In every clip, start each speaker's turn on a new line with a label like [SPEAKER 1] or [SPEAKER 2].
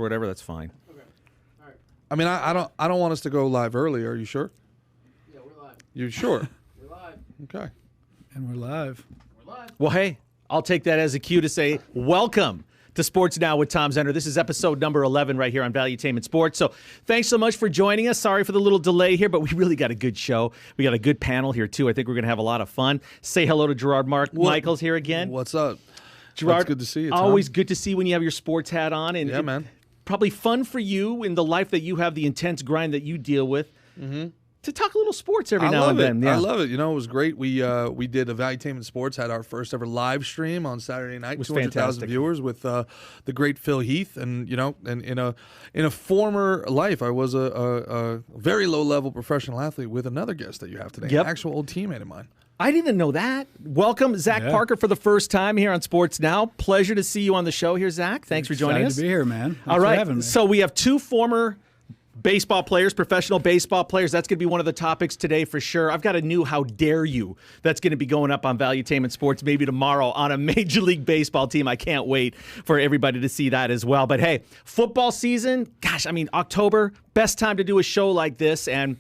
[SPEAKER 1] whatever, that's fine.
[SPEAKER 2] Okay. All right.
[SPEAKER 3] I mean, I don't want us to go live early. Are you sure?
[SPEAKER 2] Yeah, we're live.
[SPEAKER 3] You sure?
[SPEAKER 2] We're live.
[SPEAKER 3] Okay.
[SPEAKER 4] And we're live.
[SPEAKER 2] We're live.
[SPEAKER 1] Well, hey, I'll take that as a cue to say welcome to Sports Now with Tom Zenner. This is episode number 11 right here on Valuetainment Sports. So thanks so much for joining us. Sorry for the little delay here, but we really got a good show. We got a good panel here, too. I think we're going to have a lot of fun. Say hello to Gerard Michaels here again.
[SPEAKER 3] What's up?
[SPEAKER 1] Gerard,
[SPEAKER 3] it's good to see you, Tom.
[SPEAKER 1] Always good to see when you have your sports hat on. And
[SPEAKER 3] Yeah, man.
[SPEAKER 1] Probably fun for you in the life that you have, the intense grind that you deal with, to talk a little sports every now and then.
[SPEAKER 3] I love it. You know, it was great. We did a Valuetainment Sports, had our first ever live stream on Saturday night. 200,000 viewers with the great Phil Heath, and in a former life, I was a very low level professional athlete with another guest that you have today,
[SPEAKER 1] Yep.
[SPEAKER 3] an actual old teammate of mine.
[SPEAKER 1] I didn't know that. Welcome, Zach Parker, for the first time here on Sports Now. Pleasure to see you on the show here, Zach. Thanks for joining us.
[SPEAKER 4] Excited to be here, man. Thanks
[SPEAKER 1] All
[SPEAKER 4] for
[SPEAKER 1] right.
[SPEAKER 4] having me.
[SPEAKER 1] So we have two former baseball players, professional baseball players. That's going to be one of the topics today for sure. I've got a new How Dare You that's going to be going up on Valuetainment Sports maybe tomorrow on a Major League Baseball team. I can't wait for everybody to see that as well. But hey, football season, gosh, I mean, October, best time to do a show like this. And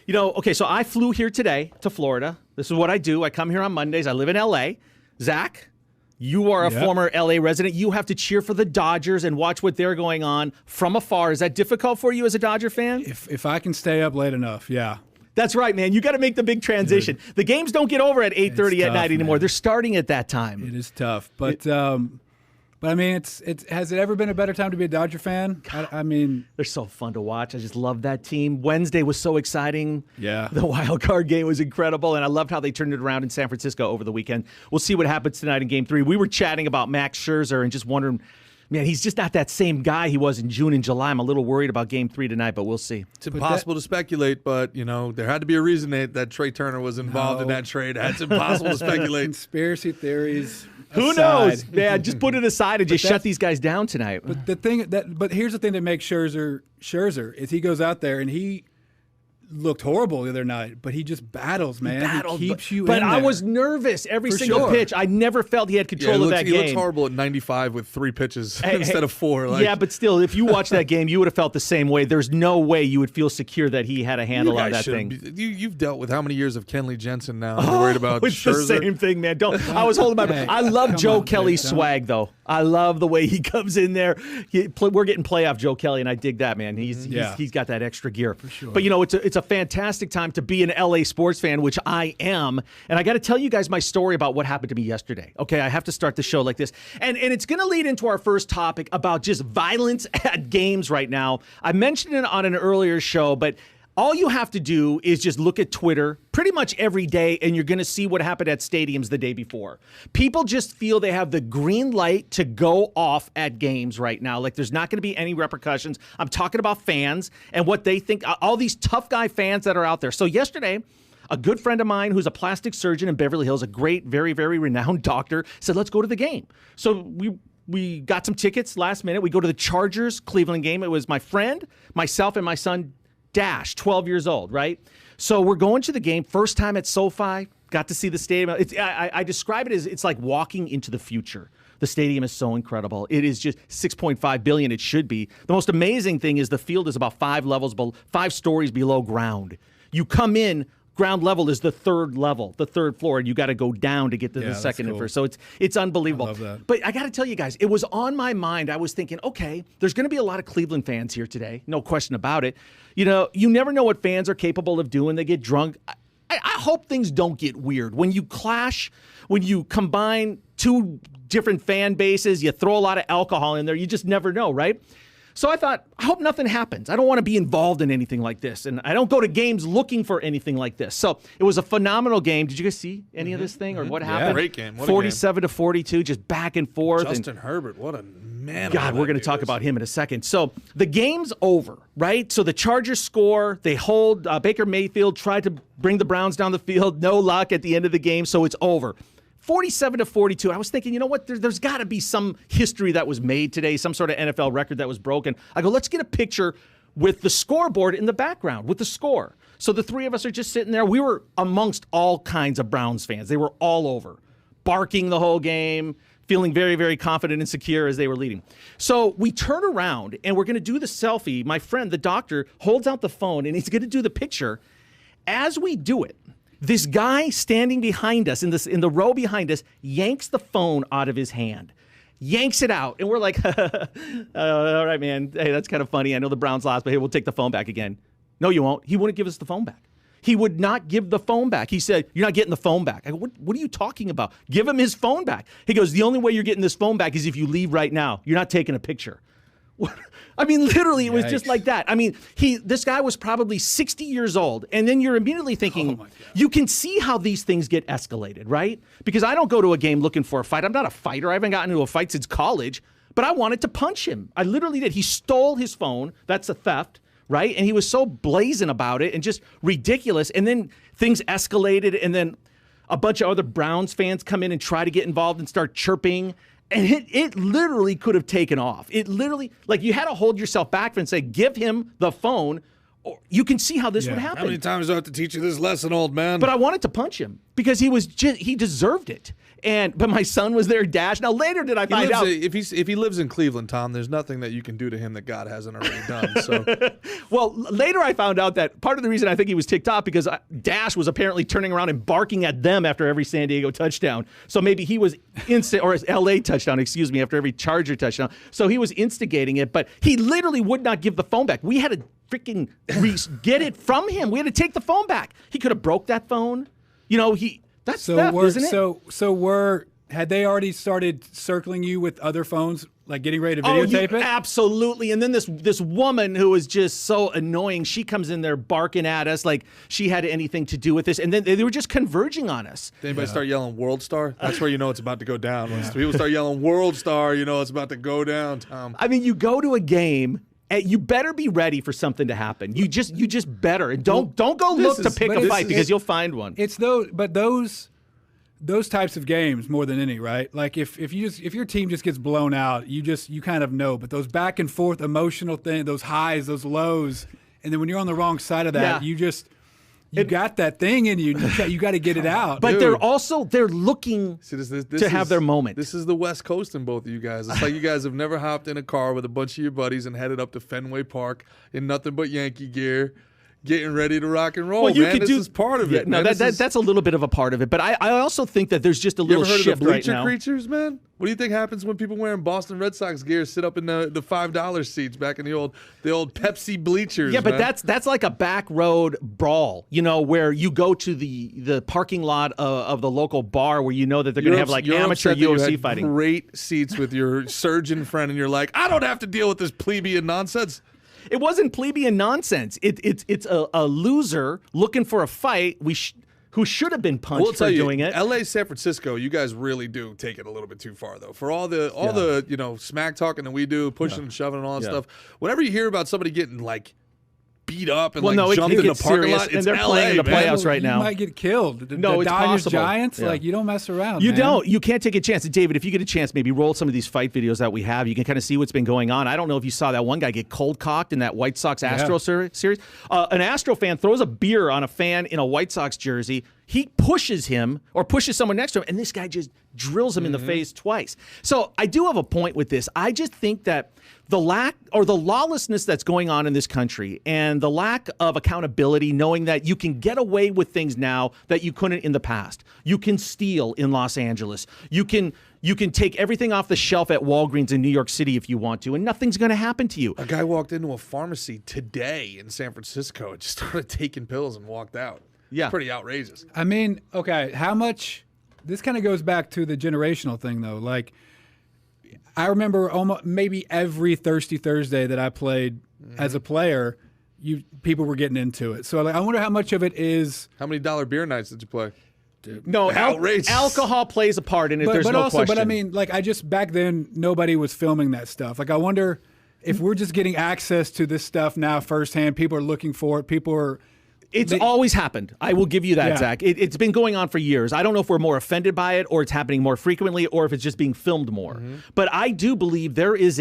[SPEAKER 1] okay, so I flew here today to Florida. This is what I do. I come here on Mondays. I live in L.A. Zach, you are a former L.A. resident. You have to cheer for the Dodgers and watch what they're going on from afar. Is that difficult for you as a Dodger fan?
[SPEAKER 4] If I can stay up late enough, yeah.
[SPEAKER 1] That's right, man. You got to make the big transition.
[SPEAKER 4] Dude.
[SPEAKER 1] The games don't get over at 8:30 at night anymore.
[SPEAKER 4] Man.
[SPEAKER 1] They're starting at that time.
[SPEAKER 4] It is tough, but I mean, has it ever been a better time to be a Dodger fan? I mean,
[SPEAKER 1] They're so fun to watch. I just love that team. Wednesday was so exciting.
[SPEAKER 4] Yeah.
[SPEAKER 1] The wild card game was incredible, and I loved how they turned it around in San Francisco over the weekend. We'll see what happens tonight in Game 3. We were chatting about Max Scherzer and just wondering, man, he's just not that same guy he was in June and July. I'm a little worried about Game 3 tonight, but we'll see.
[SPEAKER 3] It's impossible to speculate, but there had to be a reason that Trey Turner was involved in that trade. It's impossible to speculate.
[SPEAKER 4] Conspiracy theories.
[SPEAKER 1] Who knows? Man, just put it aside and just shut these guys down tonight.
[SPEAKER 4] But here's the thing that makes Scherzer is he goes out there and he looked horrible the other night, but he just battles, man. He keeps you in there.
[SPEAKER 1] But I was nervous every single pitch. I never felt he had control of that game.
[SPEAKER 3] He looks horrible at 95 with 3 pitches instead of 4.
[SPEAKER 1] Yeah, but still, if you watch that game, you would have felt the same way. There's no way you would feel secure that he had a handle on that thing.
[SPEAKER 3] You've dealt with how many years of Kenley Jensen now? You're worried about
[SPEAKER 1] it's
[SPEAKER 3] Scherzer?
[SPEAKER 1] The same thing, man. I was holding my breath. I love Joe Kelly's swag, though. I love the way he comes in there. We're getting playoff Joe Kelly, and I dig that, man. He's got that extra gear. For sure. But, it's a fantastic time to be an LA sports fan, which I am. And I got to tell you guys my story about what happened to me yesterday. Okay, I have to start the show like this. And it's going to lead into our first topic about just violence at games right now. I mentioned it on an earlier show, but all you have to do is just look at Twitter pretty much every day, and you're going to see what happened at stadiums the day before. People just feel they have the green light to go off at games right now. Like there's not going to be any repercussions. I'm talking about fans and what they think, all these tough guy fans that are out there. So yesterday, a good friend of mine who's a plastic surgeon in Beverly Hills, a great, very, very renowned doctor, said, let's go to the game. So we got some tickets last minute. We go to the Chargers-Cleveland game. It was my friend, myself, and my son, Dash, 12 years old, right? So we're going to the game, first time at SoFi, got to see the stadium. I describe it as it's like walking into the future. The stadium is so incredible. It is just $6.5 billion. It should be. The most amazing thing is the field is about 5 stories below ground. You come in, ground level is the third level, the third floor, and you got to go down to get to the second and first. So it's unbelievable.
[SPEAKER 4] I love that.
[SPEAKER 1] But I got to tell you guys, it was on my mind. I was thinking, okay, there's going to be a lot of Cleveland fans here today. No question about it. You never know what fans are capable of doing. They get drunk. I hope things don't get weird. When you clash, when you combine two different fan bases, you throw a lot of alcohol in there, you just never know, right? So I thought, I hope nothing happens. I don't want to be involved in anything like this. And I don't go to games looking for anything like this. So it was a phenomenal game. Did you guys see any of this thing or what happened?
[SPEAKER 3] Great game.
[SPEAKER 1] 47-42, just back and forth.
[SPEAKER 3] Justin Herbert, what a man.
[SPEAKER 1] God, we're going to talk about him in a second. So the game's over, right? So the Chargers score. They hold. Baker Mayfield tried to bring the Browns down the field. No luck at the end of the game, so it's over. 47-42. I was thinking, you know what? There's got to be some history that was made today, some sort of NFL record that was broken. I go, let's get a picture with the scoreboard in the background, with the score. So the three of us are just sitting there. We were amongst all kinds of Browns fans. They were all over, barking the whole game, feeling very, very confident and secure as they were leading. So we turn around, and we're going to do the selfie. My friend, the doctor, holds out the phone, and he's going to do the picture. As we do it, this guy standing behind us, in the row behind us, yanks the phone out of his hand. Yanks it out, and we're like, all right, man. Hey, that's kind of funny. I know the Browns lost, but hey, we'll take the phone back again. No, you won't. He wouldn't give us the phone back. He would not give the phone back. He said, you're not getting the phone back. I go, what are you talking about? Give him his phone back. He goes, the only way you're getting this phone back is if you leave right now. You're not taking a picture. I mean, literally, it was just like that. I mean, this guy was probably 60 years old, and then you're immediately thinking, you can see how these things get escalated, right? Because I don't go to a game looking for a fight. I'm not a fighter. I haven't gotten into a fight since college, but I wanted to punch him. I literally did. He stole his phone. That's a theft, right? And he was so blazing about it and just ridiculous. And then things escalated, and then a bunch of other Browns fans come in and try to get involved and start chirping. And it literally could have taken off. It literally, like, you had to hold yourself back and say, give him the phone, or you can see how this would happen.
[SPEAKER 3] How many times do I have to teach you this lesson, old man?
[SPEAKER 1] But I wanted to punch him because he deserved it. But my son was there, Dash. Now, later did I find out.
[SPEAKER 3] If he lives in Cleveland, Tom, there's nothing that you can do to him that God hasn't already done. So,
[SPEAKER 1] well, later I found out that part of the reason I think he was ticked off because Dash was apparently turning around and barking at them after every San Diego touchdown. So maybe he was or LA touchdown, excuse me, after every Charger touchdown. So he was instigating it, but he literally would not give the phone back. We had to freaking get it from him. We had to take the phone back. He could have broke that phone. That's theft, isn't it?
[SPEAKER 4] Had they already started circling you with other phones, like getting ready to videotape it?
[SPEAKER 1] Absolutely. And then this woman who was just so annoying, she comes in there barking at us like she had anything to do with this. And then they were just converging on us.
[SPEAKER 3] Did anybody start yelling World Star? That's where you know it's about to go down. When people start yelling World Star, you know it's about to go down, Tom.
[SPEAKER 1] I mean, you go to a game, you better be ready for something to happen. You just better. And don't go look to pick a fight because you'll find one.
[SPEAKER 4] It's those types of games more than any, right? Like if your team just gets blown out, you kind of know. But those back and forth emotional things, those highs, those lows, and then when you're on the wrong side of that, you got that thing in you. You got to get it out.
[SPEAKER 1] But they're looking to have their moment.
[SPEAKER 3] This is the West Coast in both of you guys. It's like you guys have never hopped in a car with a bunch of your buddies and headed up to Fenway Park in nothing but Yankee gear, getting ready to rock and roll. Well, this is part of it.
[SPEAKER 1] No, that's a little bit of a part of it. But I also think that there's just a little shift right now.
[SPEAKER 3] You ever heard of the bleacher creatures, man? What do you think happens when people wearing Boston Red Sox gear sit up in the $5 seats back in the old Pepsi bleachers?
[SPEAKER 1] Yeah, but that's like a back road brawl, where you go to the parking lot of the local bar where you know that they're going to have like amateur UFC fighting.
[SPEAKER 3] Great seats with your surgeon friend, and you're like, I don't have to deal with this plebeian nonsense.
[SPEAKER 1] It wasn't plebeian nonsense. It's a loser looking for a fight who should have been punched for doing it.
[SPEAKER 3] LA, San Francisco, you guys really do take it a little bit too far, though. For all the smack talking that we do, pushing and shoving and all that stuff. Whenever you hear about somebody getting like beat up and jumped in the parking lot,
[SPEAKER 1] and they're playing in the playoffs right now.
[SPEAKER 4] You might get killed. The
[SPEAKER 1] it's
[SPEAKER 4] Dodgers,
[SPEAKER 1] possible.
[SPEAKER 4] Giants, you don't mess around.
[SPEAKER 1] You don't. You can't take a chance. David, if you get a chance, maybe roll some of these fight videos that we have. You can kind of see what's been going on. I don't know if you saw that one guy get cold cocked in that White Sox Astro series. An Astro fan throws a beer on a fan in a White Sox jersey. He pushes him or pushes someone next to him, and this guy just drills him in the face twice. So I do have a point with this. I just think that the lack or the lawlessness that's going on in this country and the lack of accountability, knowing that you can get away with things now that you couldn't in the past. You can steal in Los Angeles. You can take everything off the shelf at Walgreens in New York City if you want to, and nothing's going to happen to you.
[SPEAKER 3] A guy walked into a pharmacy today in San Francisco and just started taking pills and walked out.
[SPEAKER 1] Yeah.
[SPEAKER 3] It's pretty outrageous.
[SPEAKER 4] I mean, okay, how much – this kind of goes back to the generational thing, though. Like, I remember almost maybe every Thirsty Thursday that I played as a player, people were getting into it. So I wonder how much of it is –
[SPEAKER 3] How many dollar beer nights did you play?
[SPEAKER 1] Dude, no, alcohol plays a part in it. There's no question.
[SPEAKER 4] But I mean, like, back then, nobody was filming that stuff. Like, I wonder if we're just getting access to this stuff now firsthand. People are looking for it. People are –
[SPEAKER 1] It's always happened. I will give you that, Zach. It's been going on for years. I don't know if we're more offended by it or it's happening more frequently or if it's just being filmed more. But I do believe there is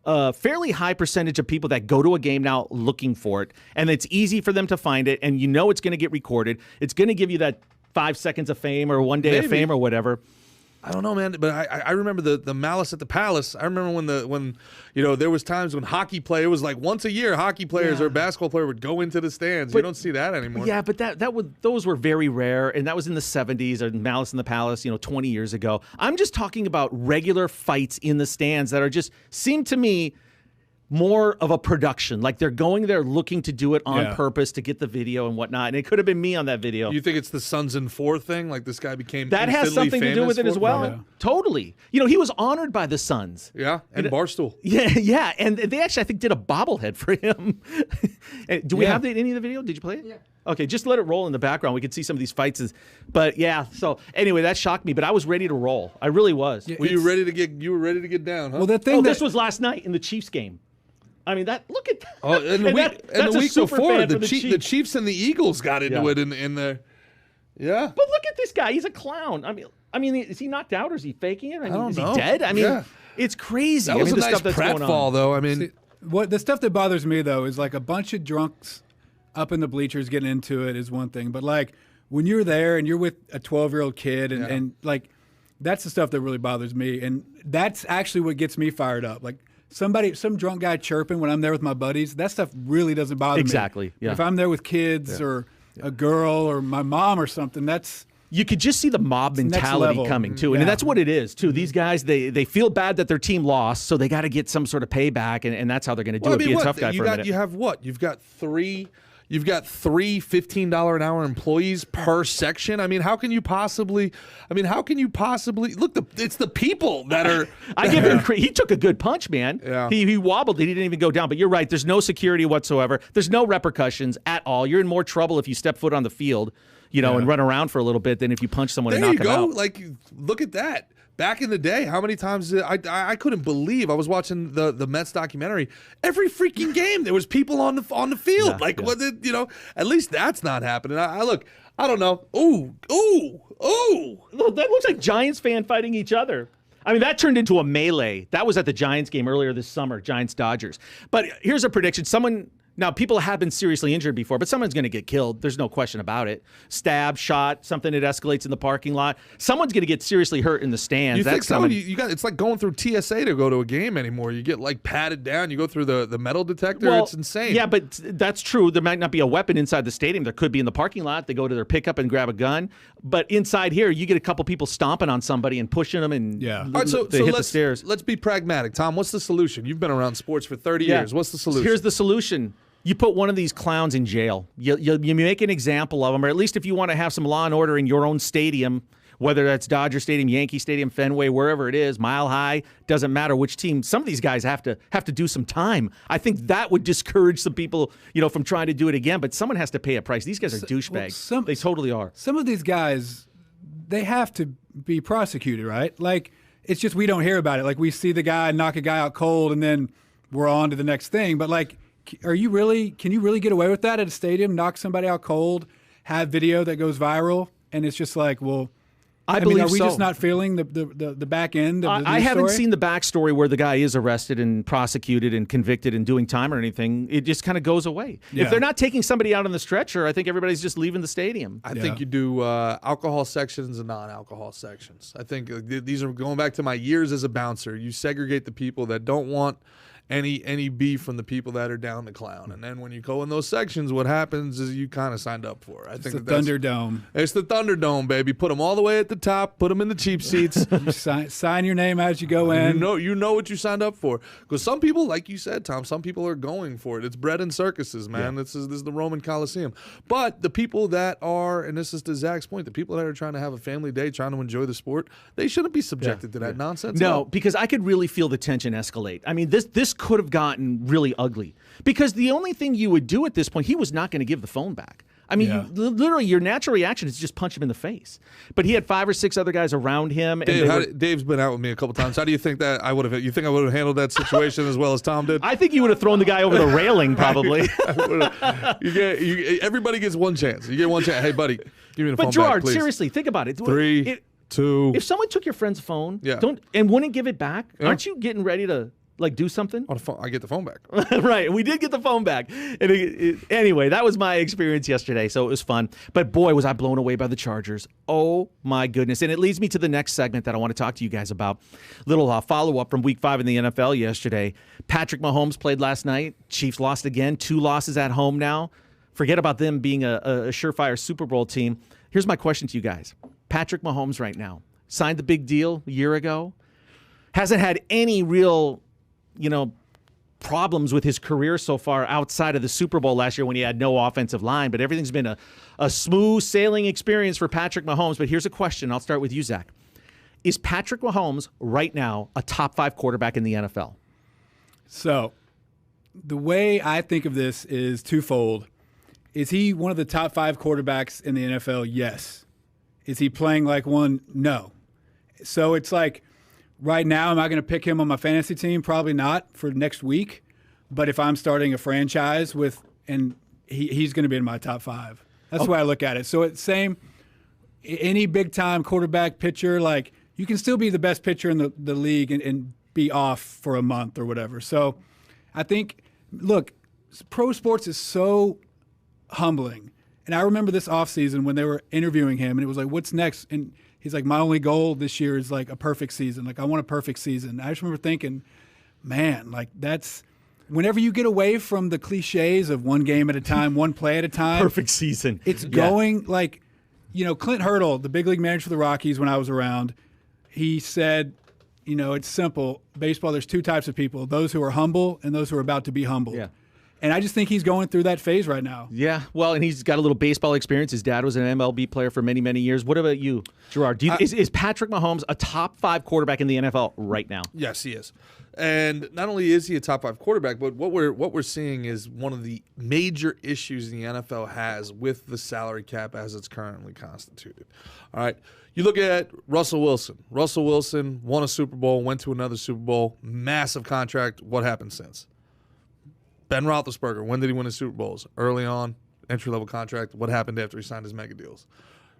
[SPEAKER 1] a fairly high percentage of people that go to a game now looking for it, and it's easy for them to find it, and you know it's going to get recorded. It's going to give you that 5 seconds of fame or 1 day of fame or whatever.
[SPEAKER 3] I don't know, man, but I remember the malice at the palace. I remember when there was times when hockey play, it was like once a year hockey players or a basketball player would go into the stands. You don't see that anymore.
[SPEAKER 1] Yeah, but those were very rare, and that was in the 70s or Malice in the Palace, 20 years ago. I'm just talking about regular fights in the stands that are just seem to me more of a production. Like they're going there looking to do it on purpose to get the video and whatnot. And it could have been me on that video.
[SPEAKER 3] You think it's the Sons in 4 thing? Like this guy became
[SPEAKER 1] that has something to do with it as well? Yeah. Totally. He was honored by the Sons.
[SPEAKER 3] Yeah, and Barstool.
[SPEAKER 1] Yeah. And they actually, I think, did a bobblehead for him. Do we have any of the video? Did you play it?
[SPEAKER 2] Yeah.
[SPEAKER 1] Okay, just let it roll in the background. We could see some of these fights. But yeah, so anyway, that shocked me. But I was ready to roll. I really was.
[SPEAKER 3] Yeah, you were ready to get down, huh?
[SPEAKER 4] Well,
[SPEAKER 1] this was last night in the Chiefs game. I mean, look at that.
[SPEAKER 3] Oh, and the week before, the Chiefs and the Eagles got into it in there. Yeah.
[SPEAKER 1] But look at this guy. He's a clown. I mean, is he knocked out or is he faking it? I mean, is
[SPEAKER 3] know.
[SPEAKER 1] he dead? I mean, it's crazy.
[SPEAKER 3] That was a
[SPEAKER 1] the
[SPEAKER 3] nice
[SPEAKER 1] stuff that's going
[SPEAKER 3] pratfall,
[SPEAKER 1] on.
[SPEAKER 3] though. I mean,
[SPEAKER 4] the stuff that bothers me, though, is like a bunch of drunks up in the bleachers getting into it is one thing. But like when you're there and you're with a 12-year-old kid and like that's the stuff that really bothers me. And that's actually what gets me fired up. Like, some drunk guy chirping when I'm there with my buddies, that stuff really doesn't bother me.
[SPEAKER 1] Exactly. Yeah.
[SPEAKER 4] If I'm there with kids or a girl or my mom or something,
[SPEAKER 1] you could just see the mob mentality coming too, and that's what it is too. These guys, they feel bad that their team lost, so they got to get some sort of payback, and that's how they're going to do it. Be a tough guy for a minute.
[SPEAKER 3] You have what? You've got three $15 an hour employees per section. I mean, how can you possibly look? It's the people that are.
[SPEAKER 1] I give him credit. He took a good punch, man.
[SPEAKER 3] Yeah.
[SPEAKER 1] He wobbled. He didn't even go down. But you're right. There's no security whatsoever. There's no repercussions at all. You're in more trouble if you step foot on the field, and run around for a little bit than if you punch someone and knock them out.
[SPEAKER 3] Like, look at that. Back in the day, how many times I couldn't believe I was watching the Mets documentary. Every freaking game there was people on the field. At least that's not happening. I don't know. Ooh.
[SPEAKER 1] That looks like Giants fan fighting each other. I mean, that turned into a melee. That was at the Giants game earlier this summer, Giants-Dodgers. But here's a prediction. Now, people have been seriously injured before, but someone's going to get killed. There's no question about it. Stab, shot, something that escalates in the parking lot. Someone's going to get seriously hurt in the stands.
[SPEAKER 3] You think so? It's like going through TSA to go to a game anymore. You get like patted down. You go through the metal detector.
[SPEAKER 1] Well,
[SPEAKER 3] it's insane.
[SPEAKER 1] Yeah, but that's true. There might not be a weapon inside the stadium. There could be in the parking lot. They go to their pickup and grab a gun. But inside here, you get a couple people stomping on somebody and pushing them and
[SPEAKER 3] All right, so
[SPEAKER 1] hit the stairs.
[SPEAKER 3] Let's be pragmatic. Tom, what's the solution? You've been around sports for 30 years. What's the solution?
[SPEAKER 1] Here's the solution. You put one of these clowns in jail. You make an example of them, or at least if you want to have some law and order in your own stadium, whether that's Dodger Stadium, Yankee Stadium, Fenway, wherever it is, Mile High, doesn't matter which team. Some of these guys have to do some time. I think that would discourage some people, from trying to do it again. But someone has to pay a price. These guys are douchebags. They totally are.
[SPEAKER 4] Some of these guys, they have to be prosecuted, right? Like, it's just we don't hear about it. Like, we see the guy knock a guy out cold, and then we're on to the next thing. But like, can you really get away with that at a stadium? Knock somebody out cold, have video that goes viral, and it's just like, well, I
[SPEAKER 1] believe
[SPEAKER 4] are we
[SPEAKER 1] so.
[SPEAKER 4] just not feeling the back end of the
[SPEAKER 1] I haven't
[SPEAKER 4] story?
[SPEAKER 1] seen the backstory where the guy is arrested and prosecuted and convicted and doing time or anything. It just kind of goes away.
[SPEAKER 4] Yeah.
[SPEAKER 1] If they're not taking somebody out on the stretcher, I think everybody's just leaving the stadium.
[SPEAKER 3] I think you do alcohol sections and non-alcohol sections. I think these are going back to my years as a bouncer. You segregate the people that don't want any beef from the people that are down the clown, and then when you go in those sections, what happens is you kind of signed up for it. I think
[SPEAKER 4] it's the Thunderdome.
[SPEAKER 3] It's the Thunderdome, baby. Put them all the way at the top. Put them in the cheap seats.
[SPEAKER 4] You sign your name as you go in.
[SPEAKER 3] You know what you signed up for. Because some people, like you said, Tom, some people are going for it. It's bread and circuses, man. Yeah. This is the Roman Coliseum. But the people that are, and this is to Zach's point, the people that are trying to have a family day, trying to enjoy the sport, they shouldn't be subjected to that nonsense.
[SPEAKER 1] No, because I could really feel the tension escalate. I mean, this could have gotten really ugly because the only thing you would do at this point, he was not going to give the phone back. I mean, literally, your natural reaction is just punch him in the face. But he had 5 or 6 other guys around him. And
[SPEAKER 3] Dave's been out with me a couple times. How do you think that I would have? You think I would have handled that situation as well as Tom did?
[SPEAKER 1] I think you would have thrown the guy over the railing, probably.
[SPEAKER 3] Everybody gets one chance. You get one chance. Hey, buddy, give me the phone
[SPEAKER 1] back,
[SPEAKER 3] Gerard, please.
[SPEAKER 1] Seriously, think about it.
[SPEAKER 3] 3, 2.
[SPEAKER 1] If someone took your friend's phone, and wouldn't give it back, aren't you getting ready to like do something?
[SPEAKER 3] On the phone, I get the phone back.
[SPEAKER 1] Right. We did get the phone back. And anyway, that was my experience yesterday, so it was fun. But boy, was I blown away by the Chargers. Oh, my goodness. And it leads me to the next segment that I want to talk to you guys about. Little follow-up from Week 5 in the NFL yesterday. Patrick Mahomes played last night. Chiefs lost again. 2 losses at home now. Forget about them being a surefire Super Bowl team. Here's my question to you guys. Patrick Mahomes right now signed the big deal a year ago. Hasn't had any real, problems with his career so far outside of the Super Bowl last year when he had no offensive line. But everything's been a smooth sailing experience for Patrick Mahomes. But here's a question. I'll start with you, Zach. Is Patrick Mahomes right now a top 5 quarterback in the NFL?
[SPEAKER 4] So the way I think of this is twofold. Is he one of the top 5 quarterbacks in the NFL? Yes. Is he playing like one? No. So it's like right now, am I going to pick him on my fantasy team? Probably not for next week. But if I'm starting a franchise he's going to be in my top 5. That's the way I look at it. So it's same. Any big-time quarterback pitcher, like you can still be the best pitcher in the league and be off for a month or whatever. So I think, look, pro sports is so humbling. And I remember this offseason when they were interviewing him, and it was like, what's next? And he's like, my only goal this year is like a perfect season. Like, I want a perfect season. I just remember thinking, man, like that's whenever you get away from the cliches of one game at a time, one play at a time.
[SPEAKER 1] Perfect season.
[SPEAKER 4] It's going like, Clint Hurdle, the big league manager for the Rockies when I was around, he said, it's simple. Baseball, there's 2 types of people, those who are humble and those who are about to be humbled.
[SPEAKER 1] Yeah.
[SPEAKER 4] And I just think he's going through that phase right now.
[SPEAKER 1] Yeah, well, and he's got a little baseball experience. His dad was an MLB player for many, many years. What about you, Gerard? Is Patrick Mahomes a top 5 quarterback in the NFL right now?
[SPEAKER 3] Yes, he is. And not only is he a top 5 quarterback, but what we're seeing is one of the major issues the NFL has with the salary cap as it's currently constituted. All right. You look at Russell Wilson. Russell Wilson won a Super Bowl, went to another Super Bowl, massive contract. What happened since? Ben Roethlisberger, when did he win his Super Bowls? Early on, entry-level contract. What happened after he signed his mega deals?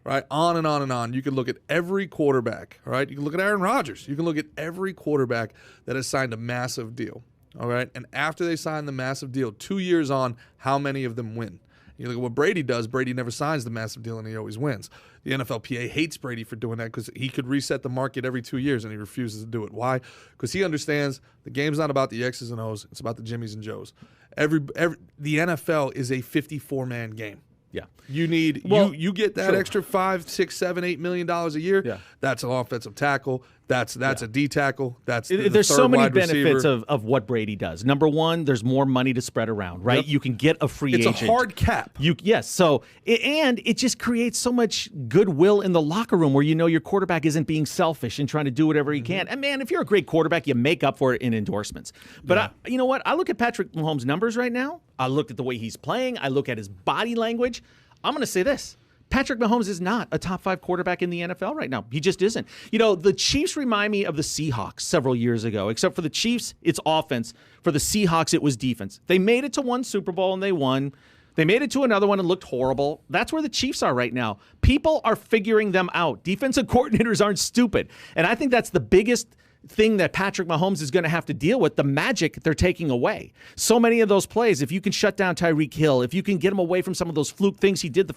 [SPEAKER 3] Right? On and on and on. You can look at every quarterback, all right? You can look at Aaron Rodgers. You can look at every quarterback that has signed a massive deal, all right? And after they sign the massive deal, 2 years on, how many of them win? You look at what Brady does. Brady never signs the massive deal, and he always wins. The NFLPA hates Brady for doing that because he could reset the market every 2 years, and he refuses to do it. Why? Because he understands the game's not about the X's and O's. It's about the Jimmies and Joes. The NFL is a 54-man game.
[SPEAKER 1] Yeah.
[SPEAKER 3] You need you get that extra $5, $6, $7, $8 million a year. Yeah. That's an offensive tackle. That's a D tackle. That's
[SPEAKER 1] there's so many benefits of what Brady does. Number one, there's more money to spread around, right? Yep. You can get a free agent.
[SPEAKER 3] It's a hard cap.
[SPEAKER 1] Yes. So and it just creates so much goodwill in the locker room where your quarterback isn't being selfish and trying to do whatever he can. And man, if you're a great quarterback, you make up for it in endorsements. But you know what? I look at Patrick Mahomes' numbers right now. I look at the way he's playing. I look at his body language. I'm going to say this. Patrick Mahomes is not a top 5 quarterback in the NFL right now. He just isn't. The Chiefs remind me of the Seahawks several years ago, except for the Chiefs, it's offense. For the Seahawks, it was defense. They made it to one Super Bowl and they won. They made it to another one and looked horrible. That's where the Chiefs are right now. People are figuring them out. Defensive coordinators aren't stupid. And I think that's the biggest thing that Patrick Mahomes is going to have to deal with, the magic they're taking away. So many of those plays, if you can shut down Tyreek Hill, if you can get him away from some of those fluke things he did the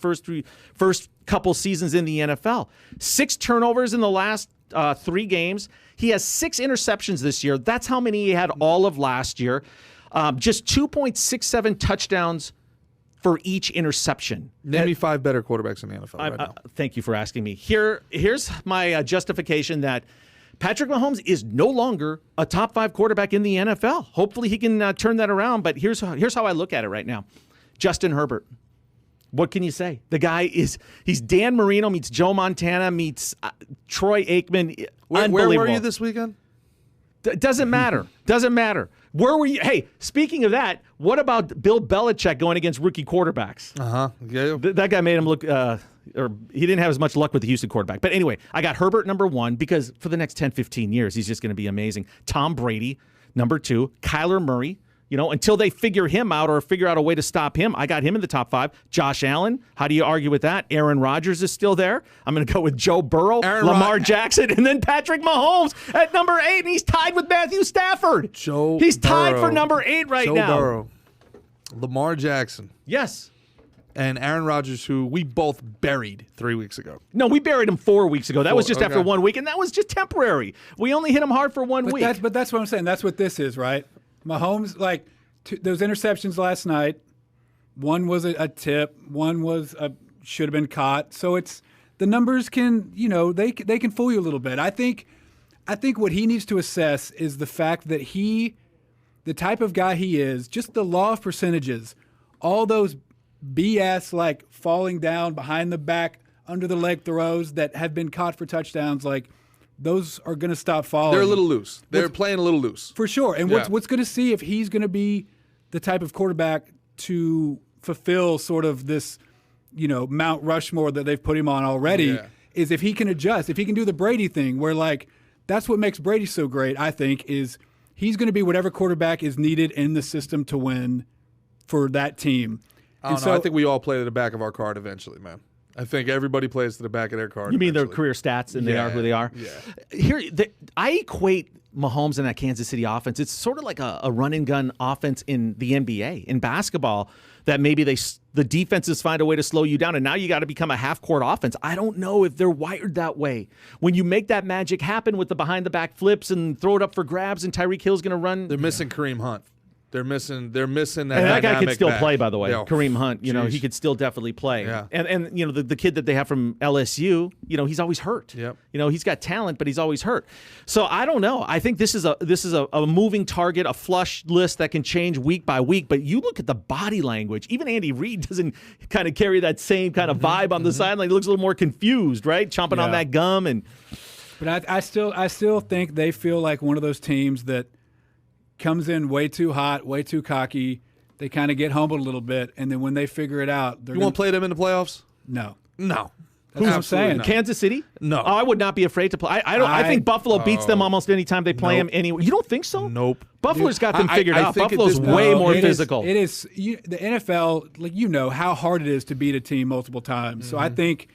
[SPEAKER 1] first couple seasons in the NFL. 6 turnovers in the last 3 games. He has 6 interceptions this year. That's how many he had all of last year. Just 2.67 touchdowns for each interception.
[SPEAKER 3] Name me 5 better quarterbacks in the NFL right now.
[SPEAKER 1] Thank you for asking me. Here's my justification that Patrick Mahomes is no longer a top 5 quarterback in the NFL. Hopefully he can turn that around, but here's how I look at it right now. Justin Herbert. What can you say? The guy he's Dan Marino meets Joe Montana meets Troy Aikman.
[SPEAKER 3] Where were you this weekend?
[SPEAKER 1] Doesn't matter. Doesn't matter. Where were you? Hey, speaking of that, what about Bill Belichick going against rookie quarterbacks?
[SPEAKER 3] Yeah.
[SPEAKER 1] That guy made him look, or he didn't have as much luck with the Houston quarterback. But anyway, I got Herbert number 1 because for the next 10, 15 years, he's just going to be amazing. Tom Brady, number 2. Kyler Murray, Until they figure him out or figure out a way to stop him, I got him in the top 5. Josh Allen, how do you argue with that? Aaron Rodgers is still there. I'm going to go with Joe Burrow, Lamar Jackson, and then Patrick Mahomes at number 8, and he's tied with Matthew Stafford. He's tied for number 8 right now.
[SPEAKER 3] Joe Burrow, Lamar Jackson.
[SPEAKER 1] Yes.
[SPEAKER 3] And Aaron Rodgers, who we both buried 3 weeks ago.
[SPEAKER 1] No, we buried him 4 weeks ago. That was just after 1 week, and that was just temporary. We only hit him hard for 1 week.
[SPEAKER 4] But that's what I'm saying. That's what this is, right? Mahomes, those interceptions last night, one was a tip, one was should have been caught. So it's the numbers can, they can fool you a little bit. I think what he needs to assess is the fact that the type of guy he is, just the law of percentages, all those BS falling down behind the back, under the leg throws that have been caught for touchdowns, those are going to stop falling.
[SPEAKER 3] They're a little loose. They're playing a little loose.
[SPEAKER 4] For sure. And what's going to see if he's going to be the type of quarterback to fulfill sort of this, Mount Rushmore that they've put him on already is if he can adjust, if he can do the Brady thing where that's what makes Brady so great, I think, is he's going to be whatever quarterback is needed in the system to win for that team.
[SPEAKER 3] I think we all play to the back of our card eventually, man. I think everybody plays to the back of their card.
[SPEAKER 1] You mean their career stats and they are who they are?
[SPEAKER 3] Yeah.
[SPEAKER 1] I equate Mahomes and that Kansas City offense. It's sort of like a run-and-gun offense in the NBA. In basketball, that maybe the defenses find a way to slow you down, and now you got to become a half-court offense. I don't know if they're wired that way. When you make that magic happen with the behind-the-back flips and throw it up for grabs and Tyreek Hill's going to run.
[SPEAKER 3] They're missing Kareem Hunt. They're missing that.
[SPEAKER 1] And that guy could still play, by the way.
[SPEAKER 3] Yeah.
[SPEAKER 1] Kareem Hunt, he could still definitely play.
[SPEAKER 3] Yeah.
[SPEAKER 1] And the kid that they have from LSU, he's always hurt.
[SPEAKER 3] Yep.
[SPEAKER 1] He's got talent, but he's always hurt. So I don't know. I think this is a moving target, a flush list that can change week by week. But you look at the body language. Even Andy Reid doesn't kind of carry that same kind of vibe on the sideline. He looks a little more confused, right? Chomping on that gum
[SPEAKER 4] But I still think they feel like one of those teams that comes in way too hot, way too cocky. They kind of get humbled a little bit, and then when they figure it out,
[SPEAKER 3] you won't play them in the playoffs?
[SPEAKER 4] No.
[SPEAKER 3] No.
[SPEAKER 4] That's what I'm saying.
[SPEAKER 3] Not.
[SPEAKER 1] Kansas City?
[SPEAKER 3] No.
[SPEAKER 1] I would not be afraid to play. I think Buffalo beats them almost any time they play them anyway. You don't think so?
[SPEAKER 3] Nope.
[SPEAKER 1] Buffalo's got them figured out.
[SPEAKER 3] think
[SPEAKER 1] Buffalo's way more physical.
[SPEAKER 4] It is the NFL, how hard it is to beat a team multiple times. Mm-hmm. So I think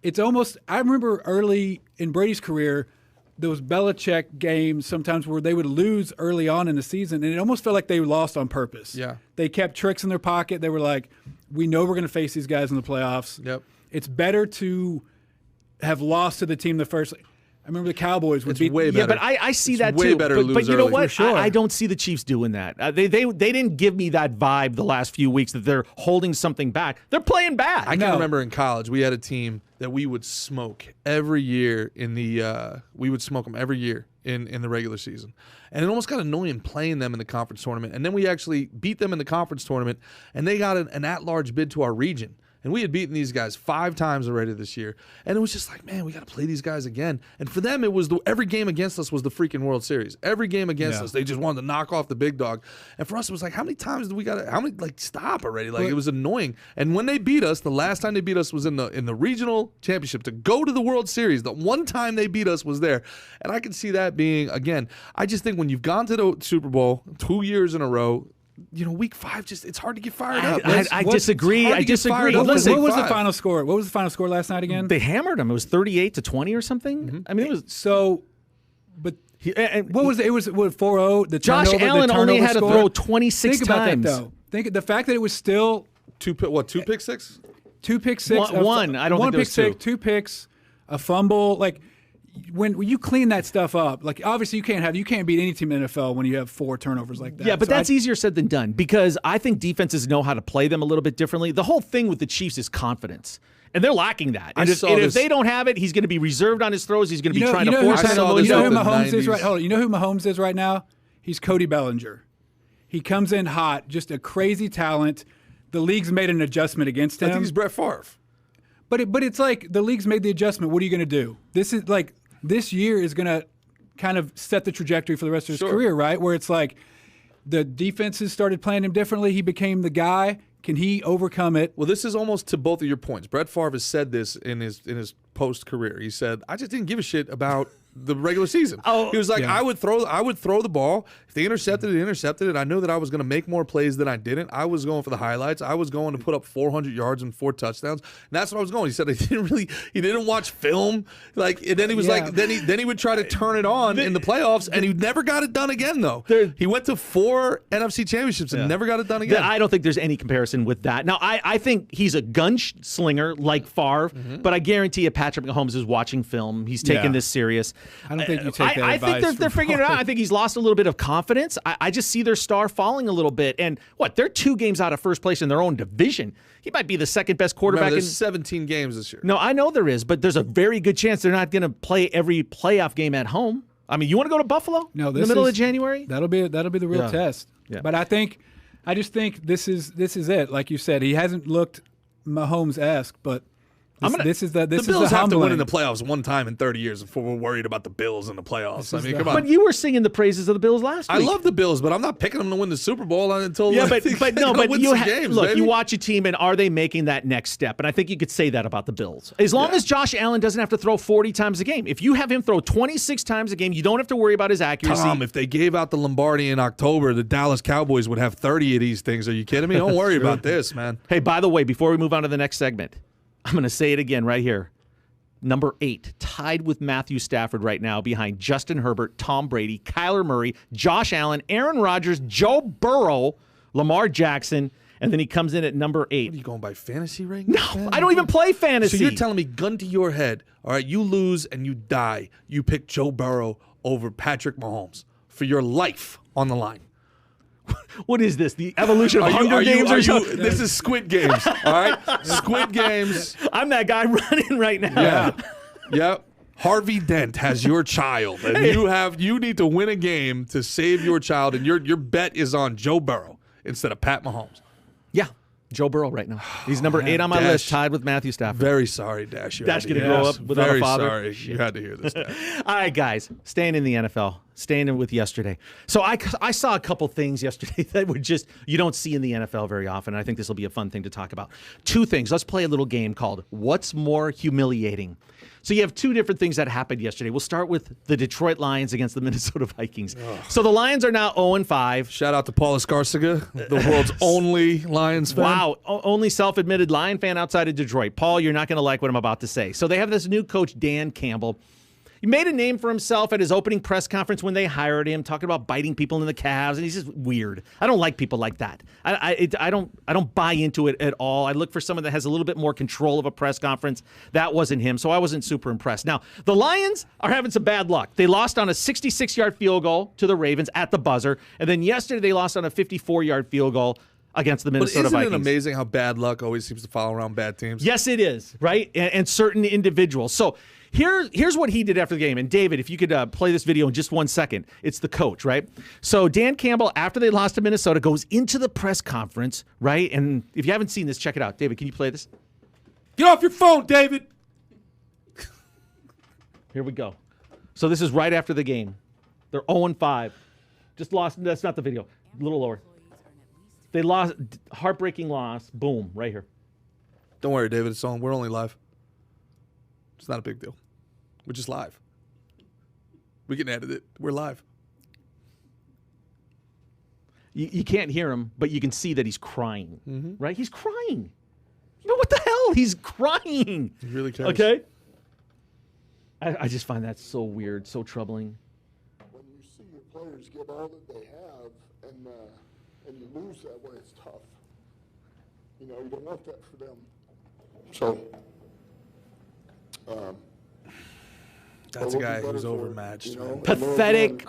[SPEAKER 4] it's almost – I remember early in Brady's career – those Belichick games sometimes where they would lose early on in the season, and it almost felt like they lost on purpose.
[SPEAKER 3] Yeah.
[SPEAKER 4] They kept tricks in their pocket. They were like, we know we're going to face these guys in the playoffs.
[SPEAKER 3] Yep.
[SPEAKER 4] It's better to have lost to the team the first – I remember the Cowboys would beat –
[SPEAKER 3] way better.
[SPEAKER 1] Yeah, but I see
[SPEAKER 3] it's
[SPEAKER 1] that
[SPEAKER 3] way
[SPEAKER 1] too.
[SPEAKER 3] Better to lose
[SPEAKER 1] but you know
[SPEAKER 3] early.
[SPEAKER 1] what?
[SPEAKER 4] For sure.
[SPEAKER 1] I don't see the Chiefs doing that. They didn't give me that vibe the last few weeks that they're holding something back. They're playing bad.
[SPEAKER 3] I can remember in college we had a team that we would smoke every year in the we would smoke them every year in the regular season. And it almost got annoying playing them in the conference tournament. And then we actually beat them in the conference tournament, and they got an at-large bid to our region. And we had beaten these guys 5 times already this year. And it was just like, man, we got to play these guys again. And for them, it was every game against us was the freaking World Series. Every game against us, they just wanted to knock off the big dog. And for us, it was like, how many times do we got to, stop already? It was annoying. And when they beat us, the last time they beat us was in the regional championship. To go to the World Series, the one time they beat us was there. And I can see that being, again, I just think when you've gone to the Super Bowl 2 years in a row, week 5, it's hard to get fired up.
[SPEAKER 1] I disagree. I disagree.
[SPEAKER 4] Listen, what was the final score? What was the final score last night again?
[SPEAKER 1] They hammered them. It was 38-20 or something. Mm-hmm. I mean, it was
[SPEAKER 4] so. But what was it? It was 4-0. The
[SPEAKER 1] Josh Allen only had to throw 26
[SPEAKER 4] Think
[SPEAKER 1] times.
[SPEAKER 4] Think about that, though. Think the fact that it was still
[SPEAKER 3] 2 pick six,
[SPEAKER 4] 2 pick six,
[SPEAKER 1] one. I don't think there was
[SPEAKER 4] 2 picks, a fumble, When you clean that stuff up, obviously you can't beat any team in the NFL when you have 4 turnovers like that.
[SPEAKER 1] Yeah, but that's easier said than done because I think defenses know how to play them a little bit differently. The whole thing with the Chiefs is confidence. And they're lacking that. And if they don't have it, he's going to be reserved on his throws. He's going to be trying to force it.
[SPEAKER 4] You know who Mahomes is right? Hold on. You know who Mahomes is right now? He's Cody Bellinger. He comes in hot, just a crazy talent. The league's made an adjustment against him.
[SPEAKER 3] I think he's Brett Favre.
[SPEAKER 4] But it's like the league's made the adjustment. What are you going to do? This year is going to kind of set the trajectory for the rest of his career, right? Where it's like the defenses started playing him differently. He became the guy. Can he overcome it?
[SPEAKER 3] Well, this is almost to both of your points. Brett Favre has said this in his post-career. He said, I just didn't give a shit about the regular season.
[SPEAKER 1] Oh,
[SPEAKER 3] he was like, I would throw the ball. If they intercepted it. I knew that I was going to make more plays than I didn't. I was going for the highlights. I was going to put up 400 yards and 4 touchdowns. And that's what I was going. He said he didn't watch film. Like, and then he was like, then he would try to turn it on in the playoffs, and he never got it done again, though. He went to 4 NFC championships and never got it done again.
[SPEAKER 1] I don't think there's any comparison with that. Now, I think he's a gunslinger like Favre, but I guarantee you Patrick Mahomes is watching film. He's taking this serious.
[SPEAKER 4] I don't think you take that advice.
[SPEAKER 1] I think they're figuring it out. I think he's lost a little bit of confidence. I just see their star falling a little bit. And they're 2 games out of first place in their own division. He might be the second best quarterback.
[SPEAKER 3] There's 17 games this year.
[SPEAKER 1] No, I know there is, but there's a very good chance they're not going to play every playoff game at home. I mean, you want to go to Buffalo in the middle of January?
[SPEAKER 4] That'll be the real test. Yeah. But I just think this is it. Like you said, he hasn't looked Mahomes-esque, but this is the
[SPEAKER 3] Bills have to win in the playoffs one time in 30 years before we're worried about the Bills in the playoffs. I mean, come on.
[SPEAKER 1] But you were singing the praises of the Bills last week.
[SPEAKER 3] I love the Bills, but I'm not picking them to win the Super Bowl until
[SPEAKER 1] you watch a team and are they making that next step? And I think you could say that about the Bills. As long as Josh Allen doesn't have to throw 40 times a game. If you have him throw 26 times a game, you don't have to worry about his accuracy.
[SPEAKER 3] Tom, if they gave out the Lombardi in October, the Dallas Cowboys would have 30 of these things. Are you kidding me? Don't worry about this, man.
[SPEAKER 1] Hey, by the way, before we move on to the next segment, I'm going to say it again right here. Number 8, tied with Matthew Stafford right now behind Justin Herbert, Tom Brady, Kyler Murray, Josh Allen, Aaron Rodgers, Joe Burrow, Lamar Jackson, and then he comes in at number 8.
[SPEAKER 3] What, are you going by fantasy rankings?
[SPEAKER 1] No, I don't even play fantasy.
[SPEAKER 3] So you're telling me, gun to your head, all right, you lose and you die. You pick Joe Burrow over Patrick Mahomes for your life on the line.
[SPEAKER 1] What is this? The evolution of Hunger Games or something?
[SPEAKER 3] This is Squid Games, all right? Squid Games.
[SPEAKER 1] I'm that guy running right now.
[SPEAKER 3] Yeah. Harvey Dent has your child, and you need to win a game to save your child, and your bet is on Joe Burrow instead of Pat Mahomes.
[SPEAKER 1] Yeah. Joe Burrow right now. He's number 8 on my list, tied with Matthew Stafford.
[SPEAKER 3] Very sorry, Dash.
[SPEAKER 1] Dash going to grow up without a father.
[SPEAKER 3] Very sorry. You had to hear this, Dash.
[SPEAKER 1] All right, guys. Staying in the NFL. Staying in with yesterday. So I saw a couple things yesterday that were just you don't see in the NFL very often. And I think this will be a fun thing to talk about. 2 things. Let's play a little game called What's More Humiliating? So you have 2 different things that happened yesterday. We'll start with the Detroit Lions against the Minnesota Vikings. So the Lions are now 0-5.
[SPEAKER 3] Shout out to Paul Escarcega, the world's only Lions fan.
[SPEAKER 1] Wow, only self-admitted Lion fan outside of Detroit. Paul, you're not going to like what I'm about to say. So they have this new coach, Dan Campbell. He made a name for himself at his opening press conference when they hired him, talking about biting people in the calves, and he's just weird. I don't like people like that. I don't buy into it at all. I look for someone that has a little bit more control of a press conference. That wasn't him, so I wasn't super impressed. Now, the Lions are having some bad luck. They lost on a 66-yard field goal to the Ravens at the buzzer, and then yesterday they lost on a 54-yard field goal against the Minnesota Vikings.
[SPEAKER 3] Isn't it amazing how bad luck always seems to follow around bad teams?
[SPEAKER 1] Yes, it is, right? And certain individuals. So here's what he did after the game. And David, if you could play this video in just 1 second. It's the coach, right? So Dan Campbell, after they lost to Minnesota, goes into the press conference, right? And if you haven't seen this, check it out. David, can you play this?
[SPEAKER 3] Get off your phone, David!
[SPEAKER 1] Here we go. So this is right after the game. They're 0-5. Just lost. That's not the video. A little lower. They lost. Heartbreaking loss. Boom. Right here.
[SPEAKER 3] Don't worry, David. It's on. We're only live. It's not a big deal. We're just live. We can edit it. We're live.
[SPEAKER 1] You can't hear him, but you can see that he's crying. Right? He's crying. You know what the hell? He's crying.
[SPEAKER 3] He really cares.
[SPEAKER 1] Okay? I just find that so weird, so troubling.
[SPEAKER 5] When you see your players get all that they have and you lose that way, it's tough. You know, you don't want that for them. So,
[SPEAKER 3] that's a guy who's overmatched.
[SPEAKER 1] Pathetic.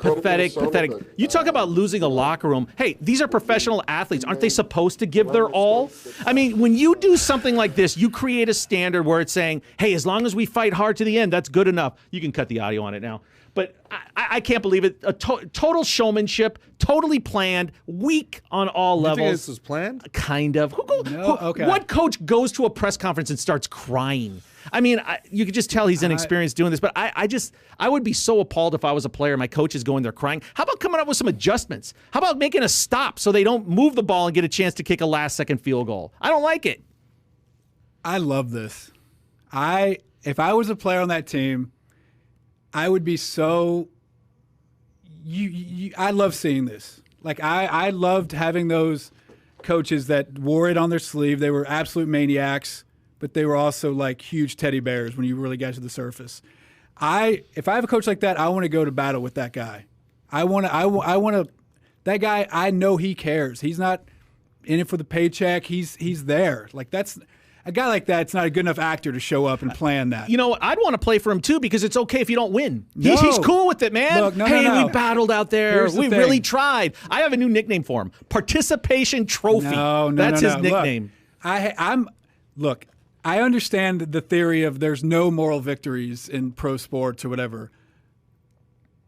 [SPEAKER 1] You talk about losing a locker room. Hey, these are professional athletes. Aren't they supposed to give their all? I mean, when you do something like this, you create a standard where it's saying, hey, as long as we fight hard to the end, that's good enough. You can cut the audio on it now. But I can't believe it. Total showmanship, totally planned, weak on all levels.
[SPEAKER 3] You think this was planned?
[SPEAKER 1] Kind of.
[SPEAKER 4] Okay.
[SPEAKER 1] What coach goes to a press conference and starts crying? I mean, you could just tell he's inexperienced doing this, but I would be so appalled if I was a player and my coach is going there crying. How about coming up with some adjustments? How about making a stop so they don't move the ball and get a chance to kick a last-second field goal? I don't like it.
[SPEAKER 4] I love this. If I was a player on that team, I would be so. I love seeing this. Like I loved having those coaches that wore it on their sleeve. They were absolute maniacs, but they were also like huge teddy bears when you really got to the surface. If I have a coach like that, I want to go to battle with that guy. I want to. That guy, I know he cares. He's not in it for the paycheck. He's there. Like that's. A guy like that, it's not a good enough actor to show up and plan that.
[SPEAKER 1] You know, I'd want to play for him too because it's okay if you don't win. He's cool with it, man.
[SPEAKER 4] Look,
[SPEAKER 1] no. We battled out there. We
[SPEAKER 4] thing.
[SPEAKER 1] really tried. I have a new nickname for him: Participation Trophy. That's his nickname.
[SPEAKER 4] Look, I understand the theory of there's no moral victories in pro sports or whatever,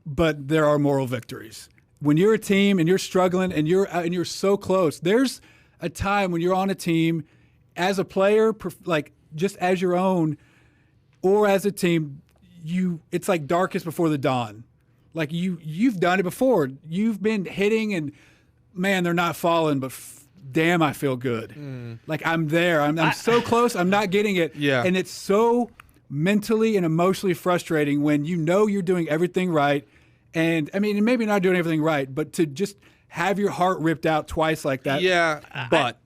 [SPEAKER 4] but there are moral victories. When you're a team and you're struggling and you're so close, there's a time when you're on a team. As a player, like just as your own, or as a team, it's like darkest before the dawn. Like you've done it before. You've been hitting, and man, they're not falling, but damn, I feel good. Like I'm there. I'm so close. I'm not getting it.
[SPEAKER 3] Yeah.
[SPEAKER 4] And it's so mentally and emotionally frustrating when you know you're doing everything right, and I mean, maybe not doing everything right, but to just have your heart ripped out twice like that.
[SPEAKER 3] Yeah, but.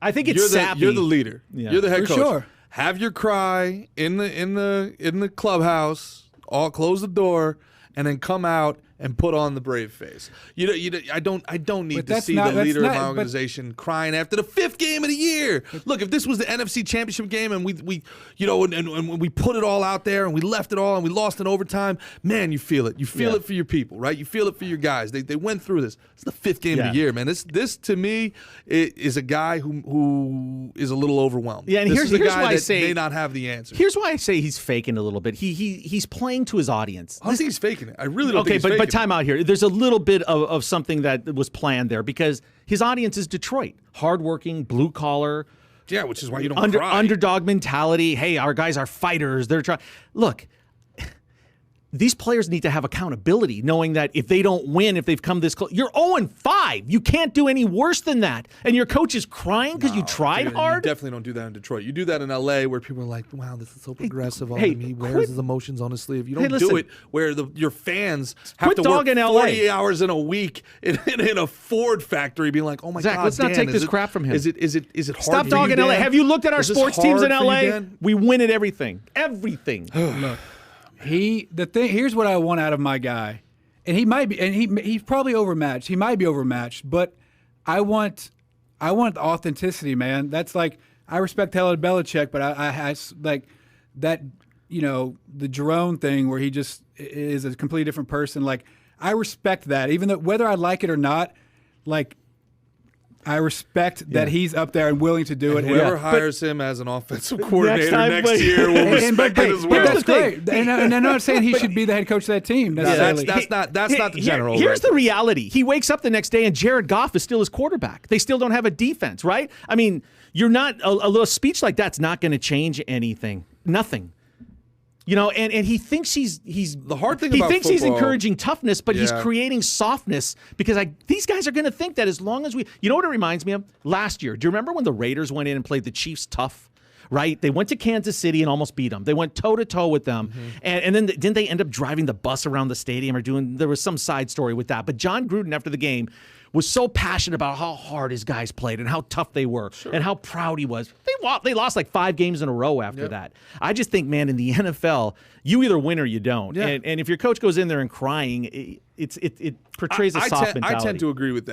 [SPEAKER 1] I think it's sappy.
[SPEAKER 3] You're the leader. Yeah. You're the head coach.
[SPEAKER 4] Sure.
[SPEAKER 3] Have your cry in the clubhouse. All close the door, and then come out and put on the brave face. I don't need to see the leader of my organization crying after the 5th game of the year. Look, if this was the NFC Championship game and we and we put it all out there and we left it all and we lost in overtime, man, you feel it. You feel it for your people, right? You feel it for your guys. They went through this. It's the 5th game of the year, man. This to me is a guy who is a little overwhelmed.
[SPEAKER 1] Yeah, and here's why I say
[SPEAKER 3] may not have the answer.
[SPEAKER 1] Here's why I say he's faking a little bit. He's playing to his audience.
[SPEAKER 3] I don't think he's faking it. I really don't think he's faking it.
[SPEAKER 1] But time out here. There's a little bit of something that was planned there because his audience is Detroit. Hardworking, blue collar.
[SPEAKER 3] Yeah, which is why you don't cry.
[SPEAKER 1] Underdog mentality. Hey, our guys are fighters. They're trying. Look, these players need to have accountability, knowing that if they don't win, if they've come this close, you're 0-5. You can't do any worse than that. And your coach is crying because you tried hard?
[SPEAKER 3] You definitely don't do that in Detroit. You do that in L.A. where people are like, wow, this is so progressive on him. He wears his emotions on his sleeve. You don't do it where your fans have to work 40 hours in a week in a Ford factory being like, oh, my
[SPEAKER 1] Zach,
[SPEAKER 3] God,
[SPEAKER 1] let's not take this crap from him.
[SPEAKER 3] Is it hard
[SPEAKER 1] Stop
[SPEAKER 3] for
[SPEAKER 1] dogging
[SPEAKER 3] you,
[SPEAKER 1] L.A.
[SPEAKER 3] Dan?
[SPEAKER 1] Have you looked at our sports teams in L.A.?
[SPEAKER 3] Dan?
[SPEAKER 1] We win at everything. Everything.
[SPEAKER 4] Look. Here's what I want out of my guy, and he might be, and he's probably overmatched. He might be overmatched, but I want authenticity, man. That's like I respect hell of Belichick, but I like that, the Jerome thing where he just is a completely different person. Like I respect that, even though whether I like it or not, like. I respect that he's up there and willing to do it.
[SPEAKER 3] Whoever hires him as an offensive coordinator next year will respect it as well.
[SPEAKER 4] But that's great. And I'm not saying he should be the head coach of that team.
[SPEAKER 3] That's not the general.
[SPEAKER 1] Here's the reality. He wakes up the next day and Jared Goff is still his quarterback. They still don't have a defense, right? I mean, you're not a little speech like that's not going to change anything. Nothing. And he thinks he's
[SPEAKER 3] the hard thing.
[SPEAKER 1] He
[SPEAKER 3] about
[SPEAKER 1] thinks
[SPEAKER 3] football,
[SPEAKER 1] he's encouraging toughness, but he's creating softness because these guys are going to think that as long as we, what it reminds me of? Last year, do you remember when the Raiders went in and played the Chiefs tough? Right? They went to Kansas City and almost beat them. They went toe to toe with them, and then didn't they end up driving the bus around the stadium or doing? There was some side story with that, but John Gruden after the game was so passionate about how hard his guys played and how tough they were and how proud he was. They lost like 5 games in a row after that. I just think, man, in the NFL, you either win or you don't. Yeah. And if your coach goes in there and crying, it portrays a soft mentality.
[SPEAKER 3] I tend to agree with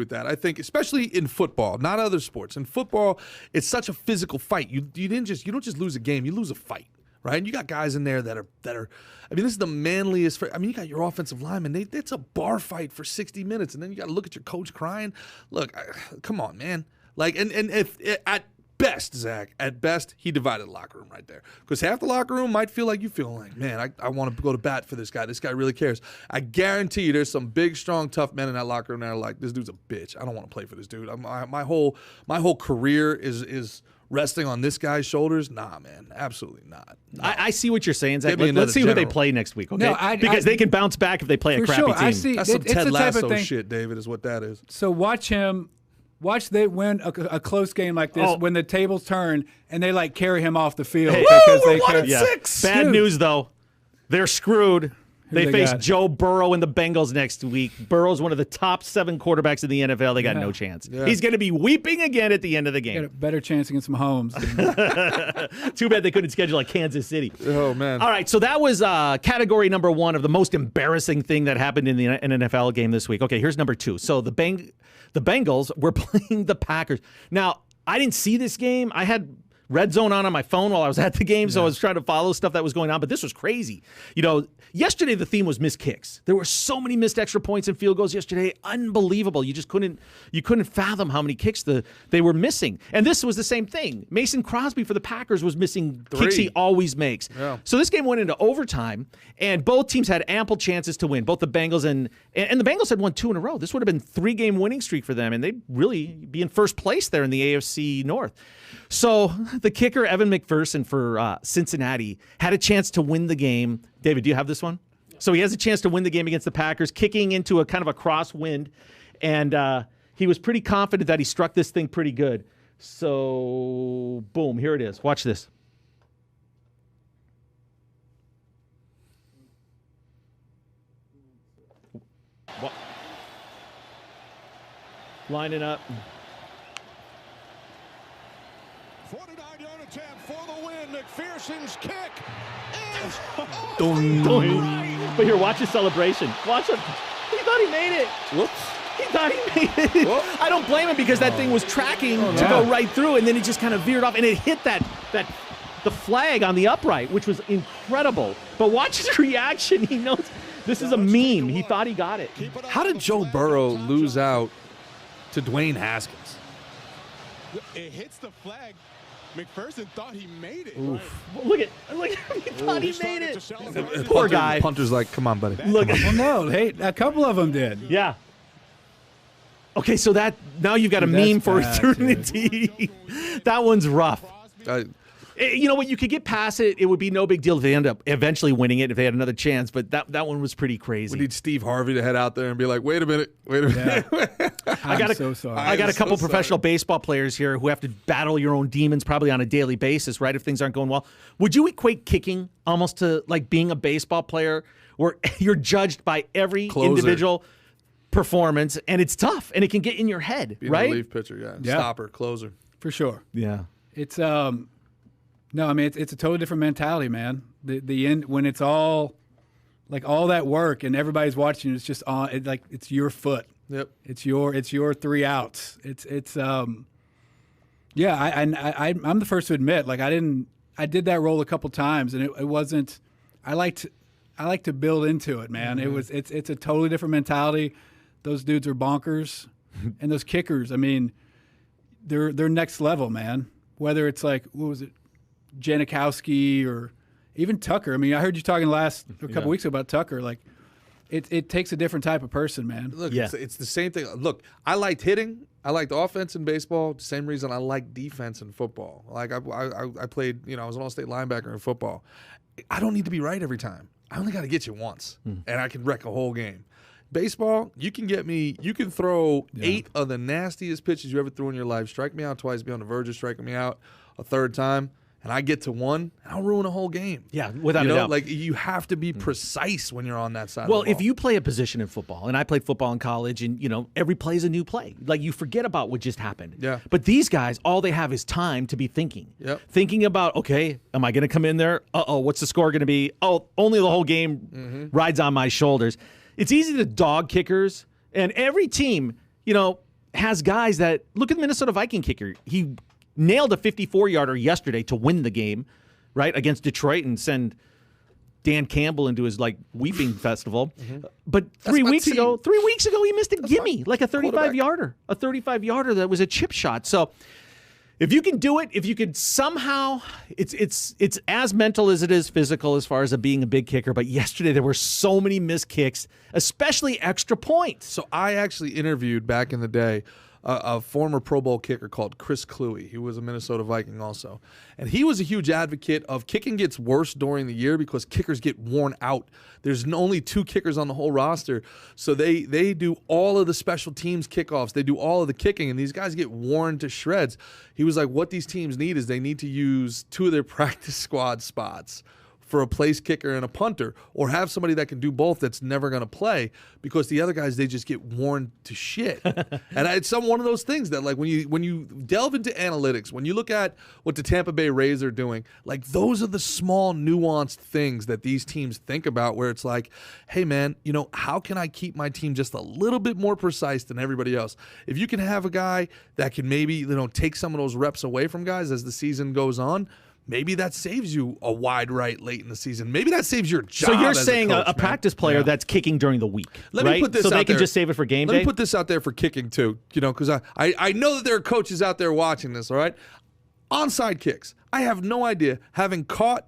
[SPEAKER 3] that. I think, especially in football, not other sports. In football, it's such a physical fight. You don't just lose a game; you lose a fight, right? And you got guys in there that are. I mean, this is the manliest. I mean, you got your offensive linemen. It's a bar fight for 60 minutes, and then you got to look at your coach crying. Look, come on, man. Like, and if at best, Zach, he divided the locker room right there. Because half the locker room might feel like you feel like, man, I want to go to bat for this guy. This guy really cares. I guarantee you there's some big, strong, tough men in that locker room that are like, this dude's a bitch. I don't want to play for this dude. My whole career is resting on this guy's shoulders. Nah, man, absolutely not.
[SPEAKER 1] I see what you're saying, Zach. Let's see who they play next week, okay? No, because they can bounce back if they play a crappy team.
[SPEAKER 3] That's some Ted Lasso shit, David, is what that is.
[SPEAKER 4] So watch him Watch they win a close game like this when the tables turn and they like carry him off the field
[SPEAKER 1] Hey,
[SPEAKER 4] because
[SPEAKER 3] we're
[SPEAKER 4] they
[SPEAKER 3] 1-6.
[SPEAKER 1] Bad news though, they're screwed. They
[SPEAKER 4] they
[SPEAKER 1] face
[SPEAKER 4] got?
[SPEAKER 1] Joe Burrow and the Bengals next week. Burrow's one of the top 7 quarterbacks in the NFL. They got no chance.
[SPEAKER 3] Yeah.
[SPEAKER 1] He's going to be weeping again at the end of the
[SPEAKER 4] Got a
[SPEAKER 1] game.
[SPEAKER 4] better chance against Mahomes.
[SPEAKER 1] Too bad they couldn't schedule like Kansas City.
[SPEAKER 3] Oh, man.
[SPEAKER 1] All right, so that was category number 1 of the most embarrassing thing that happened in an NFL game this week. Okay, here's number 2. So the Bengals were playing the Packers. Now, I didn't see this game. I had Red Zone on my phone while I was at the game, so I was trying to follow stuff that was going on, but this was crazy. Yesterday the theme was missed kicks. There were so many missed extra points and field goals yesterday. Unbelievable. You just couldn't fathom how many kicks they were missing. And this was the same thing. Mason Crosby for the Packers was missing
[SPEAKER 3] 3.
[SPEAKER 1] kicks he always makes.
[SPEAKER 3] Yeah.
[SPEAKER 1] So this game went into overtime, and both teams had ample chances to win. Both the Bengals and the Bengals had won 2 in a row. This would have been 3-game winning streak for them, and they'd really be in first place there in the AFC North. So the kicker, Evan McPherson for Cincinnati, had a chance to win the game. David, do you have this one? So he has a chance to win the game against the Packers, kicking into a kind of a crosswind, and he was pretty confident that he struck this thing pretty good. So, boom, here it is. Watch this. What? Lining up.
[SPEAKER 6] 49-yard attempt for the win. McPherson's kick is
[SPEAKER 1] But here, watch his celebration. Watch him. He thought he made it.
[SPEAKER 3] Whoops.
[SPEAKER 1] He thought he made it.
[SPEAKER 3] Whoop.
[SPEAKER 1] I don't blame him because that thing was tracking to go right through, and then it just kind of veered off, and it hit the flag on the upright, which was incredible. But watch his reaction. He knows this is a meme. He thought he got it.
[SPEAKER 3] How did Joe Burrow lose out to Dwayne Haskins?
[SPEAKER 6] It hits the flag. McPherson thought he made it.
[SPEAKER 1] Well, look at he thought he made it. Poor guy.
[SPEAKER 3] Punter's like, come on, buddy.
[SPEAKER 1] Look.
[SPEAKER 4] Well, no, hey, a couple of them did.
[SPEAKER 1] Yeah. Okay, so now you've got a
[SPEAKER 4] Dude,
[SPEAKER 1] meme for
[SPEAKER 4] that's bad,
[SPEAKER 1] eternity. That one's rough. You know what? You could get past it. It would be no big deal if they end up eventually winning it if they had another chance. But that one was pretty crazy.
[SPEAKER 3] We need Steve Harvey to head out there and be like, wait a minute.
[SPEAKER 4] I'm so sorry.
[SPEAKER 1] I got a couple professional baseball players here who have to battle your own demons probably on a daily basis, right? If things aren't going well. Would you equate kicking almost to like being a baseball player where you're judged by every individual performance, and it's tough, and it can get in your head,
[SPEAKER 3] Being
[SPEAKER 1] right?
[SPEAKER 3] a relief pitcher, stopper, closer.
[SPEAKER 4] For sure.
[SPEAKER 1] Yeah.
[SPEAKER 4] It's no, I mean it's a totally different mentality, man. The end when it's all like all that work and everybody's watching, it's just on. It's your foot.
[SPEAKER 3] Yep.
[SPEAKER 4] It's your 3 outs. Yeah. I'm the first to admit, like I did that role a couple times, and it wasn't. I like to build into it, man.
[SPEAKER 3] Mm-hmm.
[SPEAKER 4] It's a totally different mentality. Those dudes are bonkers, and those kickers. I mean, they're next level, man. Whether it's like what was it, Janikowski or even Tucker. I mean, I heard you talking a couple weeks ago about Tucker. Like, it takes a different type of person, man.
[SPEAKER 3] Look, it's the same thing. Look, I liked hitting. I liked offense in baseball. The same reason I like defense in football. Like I played, I was an all-state linebacker in football. I don't need to be right every time. I only got to get you once, and I can wreck a whole game. Baseball, you can get me. You can throw 8 of the nastiest pitches you ever threw in your life. Strike me out twice, be on the verge of striking me out a third time, and I get to 1, and I'll ruin a whole game.
[SPEAKER 1] Yeah, without a doubt.
[SPEAKER 3] Like you have to be precise when you're on that side.
[SPEAKER 1] Well,
[SPEAKER 3] of the ball.
[SPEAKER 1] if you play a position in football, and I played football in college, and every play is a new play. Like you forget about what just happened.
[SPEAKER 3] Yeah.
[SPEAKER 1] But these guys, all they have is time to be thinking.
[SPEAKER 3] Yep.
[SPEAKER 1] Thinking about, okay, am I going to come in there? What's the score going to be? Oh, only the whole game rides on my shoulders. It's easy to dog kickers, and every team, has guys that look at the Minnesota Viking kicker. He nailed a 54-yarder yesterday to win the game, right, against Detroit and send Dan Campbell into his weeping festival. But 3 weeks ago, he missed a gimme, like a 35-yarder, that was a chip shot. So if you can do it, if you could somehow, it's as mental as it is physical as far as being a big kicker. But yesterday there were so many missed kicks, especially extra points.
[SPEAKER 3] So I actually interviewed back in the day a former Pro Bowl kicker called Chris Cluey. He was a Minnesota Viking also. And he was a huge advocate of kicking gets worse during the year because kickers get worn out. There's only 2 kickers on the whole roster. So they do all of the special teams kickoffs. They do all of the kicking, and these guys get worn to shreds. He was like, what these teams need is they need to use 2 of their practice squad spots for a place kicker and a punter, or have somebody that can do both that's never going to play, because the other guys, they just get worn to shit. And it's one of those things that, like, when you delve into analytics, when you look at what the Tampa Bay Rays are doing, like, those are the small nuanced things that these teams think about, where it's like, hey man, how can I keep my team just a little bit more precise than everybody else? If you can have a guy that can maybe take some of those reps away from guys as the season goes on, maybe that saves you a wide right late in the season. Maybe that saves your job.
[SPEAKER 1] So you're saying
[SPEAKER 3] a
[SPEAKER 1] practice player that's kicking during the week,
[SPEAKER 3] Let me put this
[SPEAKER 1] so
[SPEAKER 3] out
[SPEAKER 1] they can
[SPEAKER 3] there.
[SPEAKER 1] just save it for game day?
[SPEAKER 3] Let me put this out there for kicking too, because I know that there are coaches out there watching this, all right? Onside kicks. I have no idea, having caught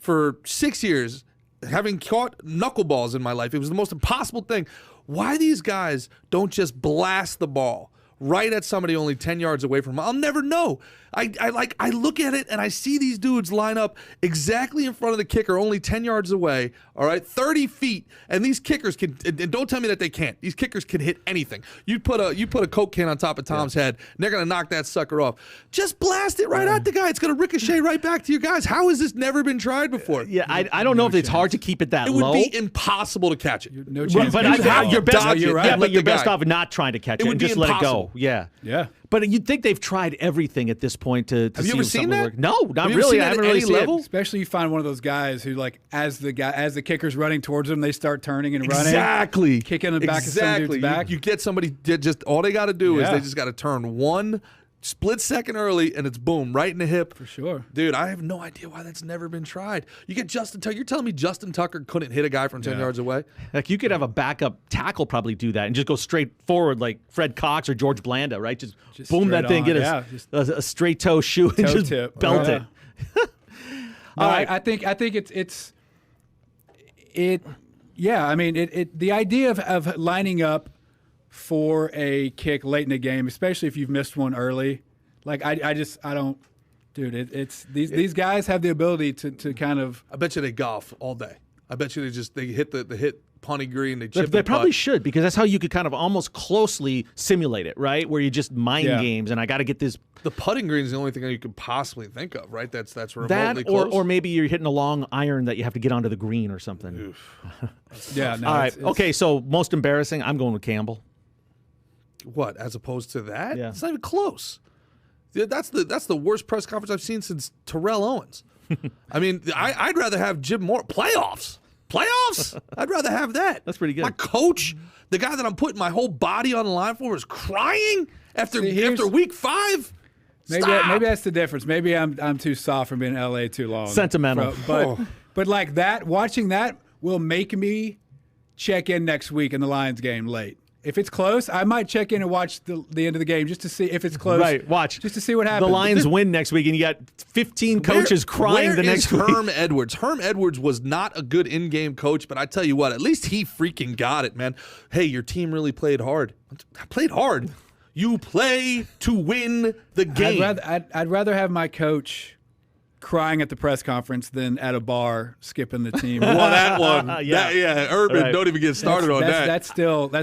[SPEAKER 3] for 6 years, having caught knuckleballs in my life, it was the most impossible thing. Why these guys don't just blast the ball right at somebody only 10 yards away from them? I'll never know. I look at it and I see these dudes line up exactly in front of the kicker, only 10 yards away, all right, 30 feet, and these kickers can, and don't tell me that they can't. These kickers can hit anything. You put a Coke can on top of Tom's head, and they're going to knock that sucker off. Just blast it right at the guy. It's going to ricochet right back to you guys. How has this never been tried before?
[SPEAKER 1] Yeah, I don't know if it's hard to keep it that
[SPEAKER 3] It
[SPEAKER 1] low.
[SPEAKER 3] would be impossible to catch it.
[SPEAKER 4] No chance.
[SPEAKER 1] But you're best, you're best off not trying to catch it,
[SPEAKER 3] would
[SPEAKER 1] and
[SPEAKER 3] be
[SPEAKER 1] just let it
[SPEAKER 3] impossible.
[SPEAKER 1] go. Yeah.
[SPEAKER 4] Yeah.
[SPEAKER 1] But you'd think they've tried everything at this point to
[SPEAKER 3] Have
[SPEAKER 1] see
[SPEAKER 3] you ever
[SPEAKER 1] if
[SPEAKER 3] seen
[SPEAKER 1] something
[SPEAKER 3] that?
[SPEAKER 1] will work. No, not
[SPEAKER 3] Have you ever
[SPEAKER 1] really.
[SPEAKER 3] seen
[SPEAKER 1] I
[SPEAKER 3] that
[SPEAKER 1] haven't
[SPEAKER 3] at
[SPEAKER 1] really
[SPEAKER 3] any
[SPEAKER 1] seen
[SPEAKER 3] level?
[SPEAKER 1] it.
[SPEAKER 4] Especially you find one of those guys who, like, as the kicker's running towards them, they start turning and running.
[SPEAKER 3] Exactly.
[SPEAKER 4] Kicking in the back of some dude's back.
[SPEAKER 3] You get somebody, just all they got to do is they just got to turn one split second early, and it's boom, right in the hip.
[SPEAKER 4] For sure.
[SPEAKER 3] Dude, I have no idea why that's never been tried. You get Justin Tucker. You're telling me Justin Tucker couldn't hit a guy from 10 yards away?
[SPEAKER 1] Like, you could have a backup tackle probably do that and just go straight forward like Fred Cox or George Blanda, right? Just boom that thing, get a straight toe shoe and just
[SPEAKER 4] tip.
[SPEAKER 1] belt it.
[SPEAKER 4] All right. I think it's yeah, I mean, the idea of lining up for a kick late in the game, especially if you've missed one early, like I don't, dude. It's these guys have the ability to kind of.
[SPEAKER 3] I bet you they golf all day. I bet you they hit the hit punty green. They chip.
[SPEAKER 1] They probably should, because that's how you could kind of almost closely simulate it, right? Where you just mind games, and I got to get this.
[SPEAKER 3] The putting green is the only thing that you could possibly think of, right? That's remotely
[SPEAKER 1] that,
[SPEAKER 3] close.
[SPEAKER 1] or maybe you're hitting a long iron that you have to get onto the green or something.
[SPEAKER 4] Yeah. No,
[SPEAKER 1] all right. Okay. So most embarrassing, I'm going with Campbell.
[SPEAKER 3] What, as opposed to that?
[SPEAKER 1] Yeah.
[SPEAKER 3] It's not even close. That's the worst press conference I've seen since Terrell Owens. I mean, I'd rather have Jim Moore. Playoffs? I'd rather have that.
[SPEAKER 1] That's pretty good.
[SPEAKER 3] My coach, the guy that I'm putting my whole body on the line for, is crying after week 5.
[SPEAKER 4] Maybe that's the difference. Maybe I'm too soft from being in LA too long.
[SPEAKER 1] Sentimental.
[SPEAKER 4] But like that, watching that will make me check in next week in the Lions game late. If it's close, I might check in and watch the end of the game just to see if it's close.
[SPEAKER 1] Right, watch.
[SPEAKER 4] Just to see what happens.
[SPEAKER 1] The Lions win next week, and you got 15 coaches crying the next week.
[SPEAKER 3] Herm Edwards? Herm Edwards was not a good in-game coach, but I tell you what, at least he freaking got it, man. Hey, your team really played hard. I played hard. You play to win the game.
[SPEAKER 4] I'd rather have my coach crying at the press conference than at a bar skipping the team.
[SPEAKER 3] Well, that one. Urban,
[SPEAKER 1] Right.
[SPEAKER 3] don't even get started on that.
[SPEAKER 4] That's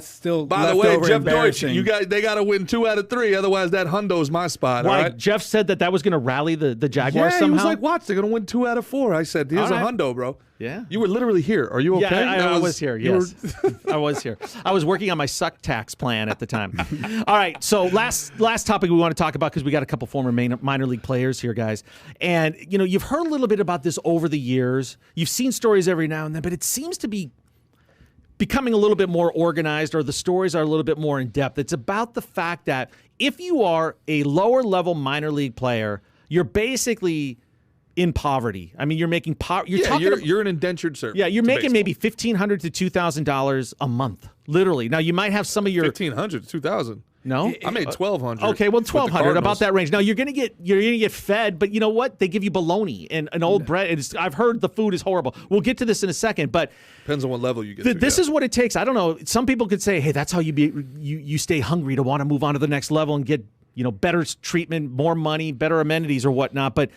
[SPEAKER 4] still
[SPEAKER 3] By the way, Jeff Deutsch,
[SPEAKER 4] embarrassing.
[SPEAKER 3] they got to win 2 out of 3, otherwise that hundo's my spot.
[SPEAKER 1] Why,
[SPEAKER 3] all right?
[SPEAKER 1] Jeff said that was going to rally the Jaguars somehow?
[SPEAKER 3] He was like, watch, they're going to win 2 out of 4. I said, here's
[SPEAKER 1] All
[SPEAKER 3] a
[SPEAKER 1] right.
[SPEAKER 3] hundo, bro.
[SPEAKER 1] Yeah.
[SPEAKER 3] You were literally here. Are you okay?
[SPEAKER 1] Yeah, I was here, yes. I was here. I was working on my suck tax plan at the time. All right, so last topic we want to talk about, because we got a couple former minor league players here, guys. And, you've heard a little bit about this over the years. You've seen stories every now and then, but it seems to be becoming a little bit more organized, or the stories are a little bit more in depth. It's about the fact that if you are a lower level minor league player, you're basically in poverty. I mean, you're making
[SPEAKER 3] you're an indentured servant.
[SPEAKER 1] Yeah, you're making maybe $1,500 to $2,000 a month, literally. Now, you might have some of your
[SPEAKER 3] $1,500 to $2,000.
[SPEAKER 1] No,
[SPEAKER 3] I made 1,200.
[SPEAKER 1] Okay, well,
[SPEAKER 3] with the
[SPEAKER 1] 1,200, about
[SPEAKER 3] Cardinals.
[SPEAKER 1] that range. Now you're gonna get fed, but you know what? They give you bologna and old bread. I've heard the food is horrible. We'll get to this in a second, but
[SPEAKER 3] Depends on what level you get to.
[SPEAKER 1] this is what it takes. I don't know. Some people could say, hey, that's how you stay hungry to want to move on to the next level and get better treatment, more money, better amenities or whatnot. But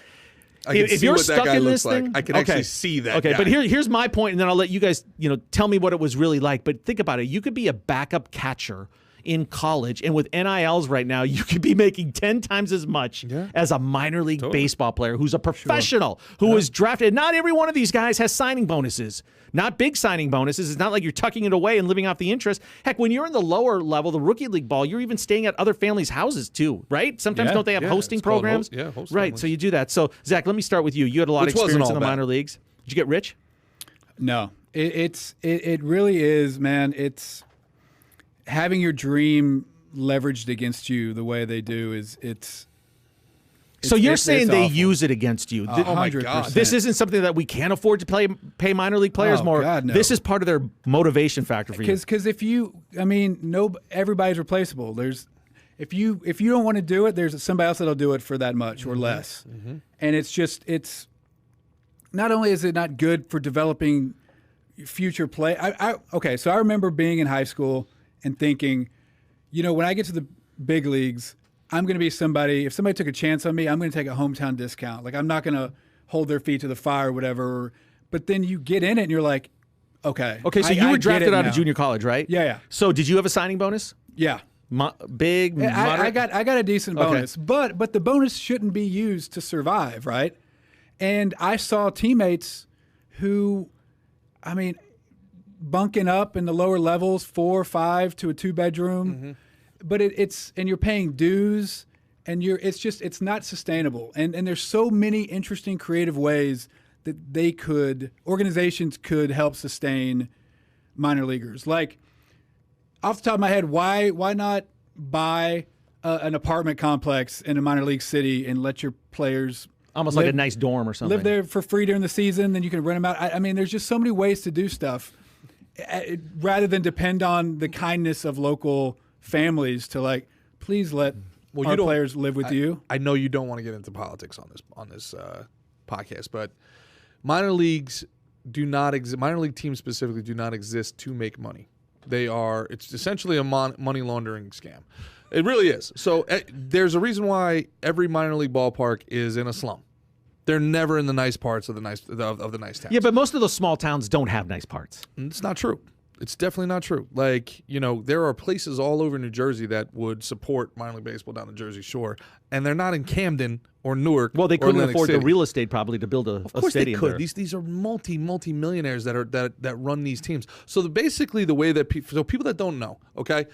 [SPEAKER 3] I can
[SPEAKER 1] if
[SPEAKER 3] see
[SPEAKER 1] you're
[SPEAKER 3] what that
[SPEAKER 1] stuck
[SPEAKER 3] guy
[SPEAKER 1] in
[SPEAKER 3] looks
[SPEAKER 1] this thing,
[SPEAKER 3] like. I can actually see that.
[SPEAKER 1] Okay,
[SPEAKER 3] guy.
[SPEAKER 1] but here's my point, and then I'll let you guys tell me what it was really like. But think about it. You could be a backup catcher in college, and with NILs right now, you could be making 10 times as much as a minor league baseball player who's a professional, who was drafted. Not every one of these guys has signing bonuses, not big signing bonuses. It's not like you're tucking it away and living off the interest. Heck, when you're in the lower level, the rookie league ball, you're even staying at other families' houses too, right? Sometimes don't they have hosting
[SPEAKER 3] it's called
[SPEAKER 1] programs?
[SPEAKER 3] host
[SPEAKER 1] right,
[SPEAKER 3] families.
[SPEAKER 1] so you do that. So, Zach, let me start with you. You had a lot
[SPEAKER 3] Which
[SPEAKER 1] of
[SPEAKER 3] wasn't
[SPEAKER 1] experience in
[SPEAKER 3] all
[SPEAKER 1] the
[SPEAKER 3] bad.
[SPEAKER 1] minor leagues. Did you get rich?
[SPEAKER 4] No, it really is, man. It's having your dream leveraged against you the way they do is
[SPEAKER 1] So you're
[SPEAKER 4] it's
[SPEAKER 1] saying they
[SPEAKER 4] awful.
[SPEAKER 1] use it against you.
[SPEAKER 3] Oh my God.
[SPEAKER 1] This isn't something that we can't afford to pay minor league players
[SPEAKER 4] Oh,
[SPEAKER 1] more.
[SPEAKER 4] God, no.
[SPEAKER 1] This is part of their motivation factor for you.
[SPEAKER 4] Because if you, everybody's replaceable. If you don't want to do it, there's somebody else that'll do it for that much or less. And it's not only is it not good for developing future play. So I remember being in high school and thinking, when I get to the big leagues, I'm going to be somebody. If somebody took a chance on me, I'm going to take a hometown discount. Like I'm not going to hold their feet to the fire or whatever. But then you get in it and you're like, okay.
[SPEAKER 1] Okay, so you were drafted out of junior college, right?
[SPEAKER 4] Yeah.
[SPEAKER 1] So did you have a signing bonus?
[SPEAKER 4] Yeah.
[SPEAKER 1] Big, moderate?
[SPEAKER 4] I got a decent bonus, but the bonus shouldn't be used to survive, right? And I saw teammates who, bunking up in the lower levels, 4 or 5 to a 2-bedroom, but it's and you're paying dues, and it's not sustainable. And there's so many interesting creative ways that organizations could help sustain minor leaguers. Like off the top of my head, why not buy an apartment complex in a minor league city and let your players
[SPEAKER 1] almost like a nice dorm or something.
[SPEAKER 4] Live there for free during the season, then you can rent them out. I mean, there's just so many ways to do stuff rather than depend on the kindness of local families to please let our players live with you.
[SPEAKER 3] I know you don't want to get into politics on this podcast, but minor leagues do not exist. Minor league teams specifically do not exist to make money. It's essentially a money laundering scam. It really is. So there's a reason why every minor league ballpark is in a slum. They're never in the nice parts of the nice towns.
[SPEAKER 1] Yeah, but most of those small towns don't have nice parts.
[SPEAKER 3] It's not true. It's definitely not true. There are places all over New Jersey that would support minor league baseball down the Jersey Shore, and they're not in Camden or Newark.
[SPEAKER 1] Well, they couldn't
[SPEAKER 3] Atlantic
[SPEAKER 1] afford
[SPEAKER 3] City.
[SPEAKER 1] the real estate probably to build a stadium.
[SPEAKER 3] Of course they could.
[SPEAKER 1] There.
[SPEAKER 3] These are multi-millionaires that run these teams. So basically the way that people that don't know, okay,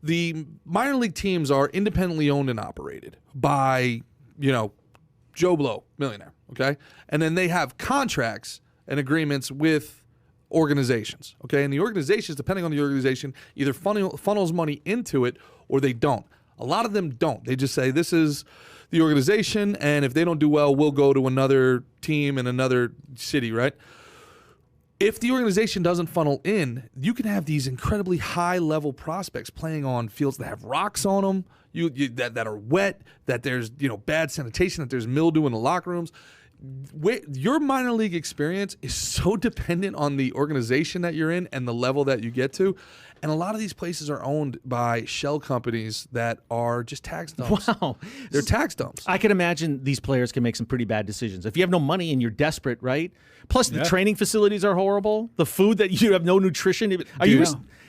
[SPEAKER 3] the minor league teams are independently owned and operated by, Joe Blow, millionaire, okay? And then they have contracts and agreements with organizations, okay? And the organizations, depending on the organization, either funnels money into it or they don't. A lot of them don't. They just say, this is the organization, and if they don't do well, we'll go to another team in another city, right? If the organization doesn't funnel in, you can have these incredibly high-level prospects playing on fields that have rocks on them, that are wet, that there's bad sanitation, that there's mildew in the locker rooms. Your minor league experience is so dependent on the organization that you're in and the level that you get to. And a lot of these places are owned by shell companies that are just tax dumps.
[SPEAKER 1] Wow.
[SPEAKER 3] They're tax dumps.
[SPEAKER 1] I can imagine these players can make some pretty bad decisions. If you have no money and you're desperate, right? Plus, the training facilities are horrible. The food that you have no nutrition.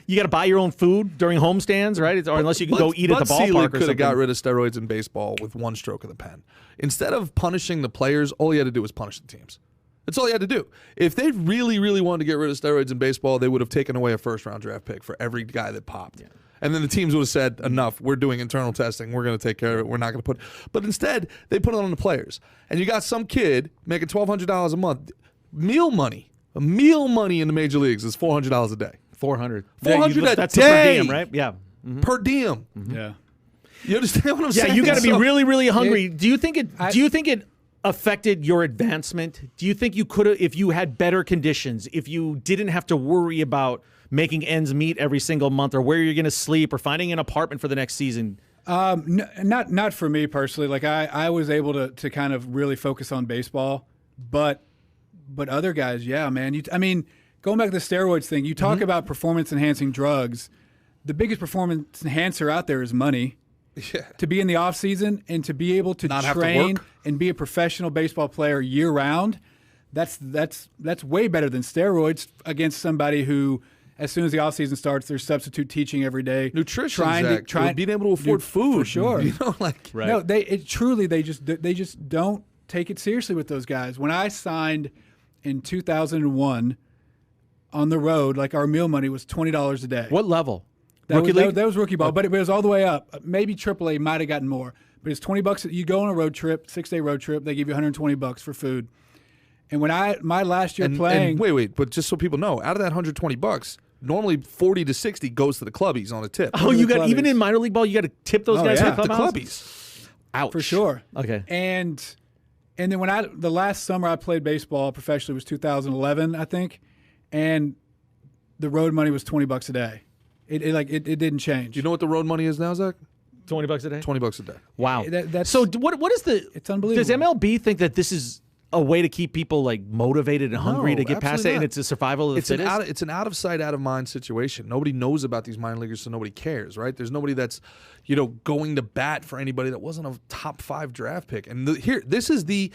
[SPEAKER 1] You got to buy your own food during homestands, right? Or unless you can go eat at the ballpark or something.
[SPEAKER 3] Could have got rid of steroids in baseball with one stroke of the pen. Instead of punishing the players, all he had to do was punish the teams. That's all he had to do. If they really, really wanted to get rid of steroids in baseball, they would have taken away a first-round draft pick for every guy that popped. Yeah. And then the teams would have said, enough, we're doing internal testing, we're going to take care of it, we're not going to put... But instead, they put it on the players. And you got some kid making $1,200 a month. Meal money in the major leagues is $400 a day.
[SPEAKER 1] $400
[SPEAKER 3] a
[SPEAKER 1] that's
[SPEAKER 3] day.
[SPEAKER 1] The per diem, right? Yeah.
[SPEAKER 3] Mm-hmm. Per diem.
[SPEAKER 4] Mm-hmm. Yeah.
[SPEAKER 3] You understand what I'm saying?
[SPEAKER 1] Yeah, you got to be really, really hungry. Do you think it affected your advancement? Do you think you could have, if you had better conditions, if you didn't have to worry about making ends meet every single month, or where you're going to sleep, or finding an apartment for the next season?
[SPEAKER 4] Not for me personally. Like I was able to kind of really focus on baseball, but other guys, yeah, man. I mean, going back to the steroids thing, you talk about performance enhancing drugs. The biggest performance enhancer out there is money.
[SPEAKER 3] Yeah.
[SPEAKER 4] To be in the off season and to be able to train and be a professional baseball player year round, that's way better than steroids against somebody who, as soon as the off season starts, they're substitute teaching every day.
[SPEAKER 3] Nutrition, being able to afford food,
[SPEAKER 4] for sure.
[SPEAKER 3] You know, like
[SPEAKER 1] right.
[SPEAKER 4] No, they just don't take it seriously with those guys. When I signed in 2001 on the road, like our meal money was $20 a day.
[SPEAKER 1] What level?
[SPEAKER 4] That was rookie ball, but it was all the way up. Maybe AAA might have gotten more, but it's $20. You go on a road trip, 6-day road trip. They give you $120 for food. And when my last year playing,
[SPEAKER 3] and wait, but just so people know, out of that $120, normally 40 to 60 goes to the clubbies on a tip.
[SPEAKER 1] Oh, you got even in minor league ball, you got to tip those guys
[SPEAKER 4] yeah.
[SPEAKER 1] to the
[SPEAKER 3] clubbies.
[SPEAKER 1] Ouch.
[SPEAKER 4] For sure.
[SPEAKER 1] Okay.
[SPEAKER 4] And then when the last summer I played baseball professionally was 2011, I think, and the road money was $20 a day. It didn't change.
[SPEAKER 3] Do you know what the road money is now, Zach?
[SPEAKER 1] $20 a day?
[SPEAKER 3] $20 a day.
[SPEAKER 1] Wow.
[SPEAKER 4] That's
[SPEAKER 1] so what is the...
[SPEAKER 4] It's unbelievable.
[SPEAKER 1] Does MLB think that this is a way to keep people like motivated and hungry to get past it, and it's a survival of the fittest?
[SPEAKER 3] It's an out of sight, out of mind situation. Nobody knows about these minor leaguers, so nobody cares, right? There's nobody that's, going to bat for anybody that wasn't a top 5 draft pick. And this is the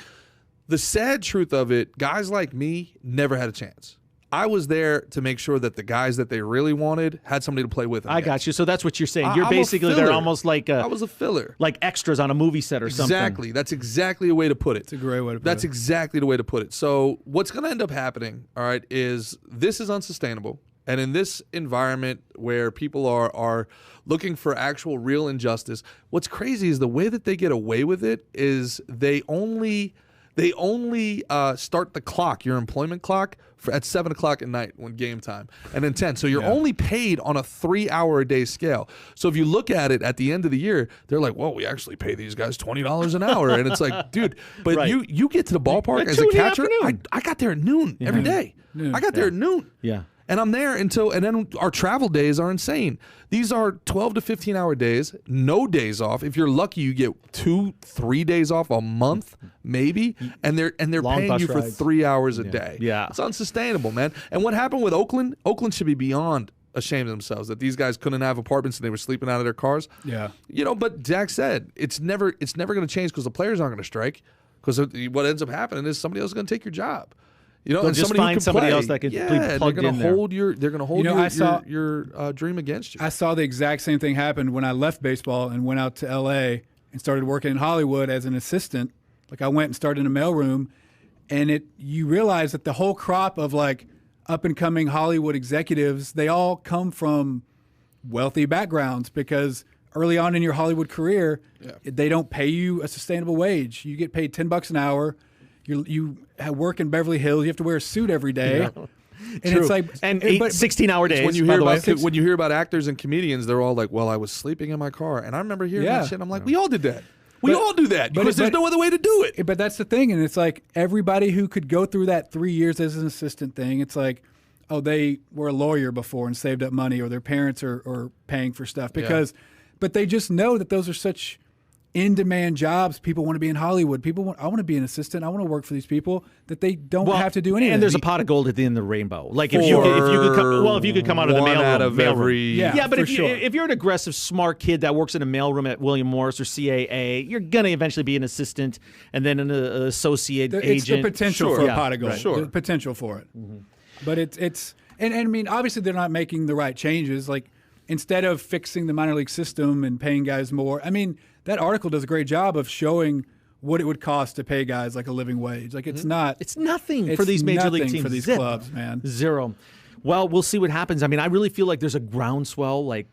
[SPEAKER 3] sad truth of it. Guys like me never had a chance. I was there to make sure that the guys that they really wanted had somebody to play with.
[SPEAKER 1] I got you. So that's what you're saying. You're basically they're almost like
[SPEAKER 3] I was a filler,
[SPEAKER 1] like extras on a movie set or something.
[SPEAKER 3] Exactly. That's exactly a way to put it.
[SPEAKER 4] It's a great way to put it.
[SPEAKER 3] That's exactly the way to put it. So what's going to end up happening, all right, is this is unsustainable. And in this environment where people are looking for actual real injustice, what's crazy is the way that they get away with it is they only start the clock, your employment clock, at 7 o'clock at night when game time, and then 10. So you're only paid on a 3-hour-a-day scale. So if you look at it at the end of the year, they're like, well, we actually pay these guys $20 an hour. And it's like, dude, but
[SPEAKER 1] right.
[SPEAKER 3] you get to the ballpark as a catcher. I got there at noon every day. I got there at noon.
[SPEAKER 1] Yeah.
[SPEAKER 3] And I'm there and then our travel days are insane. These are 12 to 15-hour days, no days off. If you're lucky, you get 2-3 days off a month, maybe, and they're paying you for 3 hours a day.
[SPEAKER 1] Yeah.
[SPEAKER 3] It's unsustainable, man. And what happened with Oakland? Oakland should be beyond ashamed of themselves that these guys couldn't have apartments and they were sleeping out of their cars.
[SPEAKER 4] Yeah.
[SPEAKER 3] But Jack said it's never going to change because the players aren't going to strike, because what ends up happening is somebody else is going to take your job.
[SPEAKER 1] And
[SPEAKER 3] just
[SPEAKER 1] find somebody else that can be plugged in there.
[SPEAKER 3] They're going to hold your dream against you.
[SPEAKER 4] I saw the exact same thing happen when I left baseball and went out to L.A. and started working in Hollywood as an assistant. Like I went and started in a mailroom, and you realize that the whole crop of like up and coming Hollywood executives, they all come from wealthy backgrounds, because early on in your Hollywood career, they don't pay you a sustainable wage. You get paid $10 an hour. You work in Beverly Hills. You have to wear a suit every day.
[SPEAKER 1] Yeah.
[SPEAKER 4] And
[SPEAKER 1] True.
[SPEAKER 4] it's like
[SPEAKER 1] 16-hour days.
[SPEAKER 3] When you hear about actors and comedians, they're all like, "Well, I was sleeping in my car," and I remember hearing that shit. I'm like, "We all did that. We all do that because there's no other way to do it."
[SPEAKER 4] But that's the thing, and it's like everybody who could go through that 3 years as an assistant thing. It's like, oh, they were a lawyer before and saved up money, or their parents are paying for stuff but they just know that those are such in-demand jobs. People want to be in Hollywood. I want to be an assistant. I want to work for these people, that they don't have to do anything.
[SPEAKER 1] And there's a pot of gold at the end of the rainbow. Like if you could come out of the mailroom. But if you're an aggressive, smart kid that works in a mailroom at William Morris or CAA, you're gonna eventually be an assistant and then an associate agent.
[SPEAKER 4] It's the potential for a pot of gold.
[SPEAKER 3] Right. Sure.
[SPEAKER 4] The potential for it. Mm-hmm. But it's and I mean, obviously they're not making the right changes. Like instead of fixing the minor league system and paying guys more, I mean, that article does a great job of showing what it would cost to pay guys like a living wage. Like it's nothing
[SPEAKER 1] for these major league teams,
[SPEAKER 4] for these clubs, man.
[SPEAKER 1] Zero. Well, we'll see what happens. I mean, I really feel like there's a groundswell. Like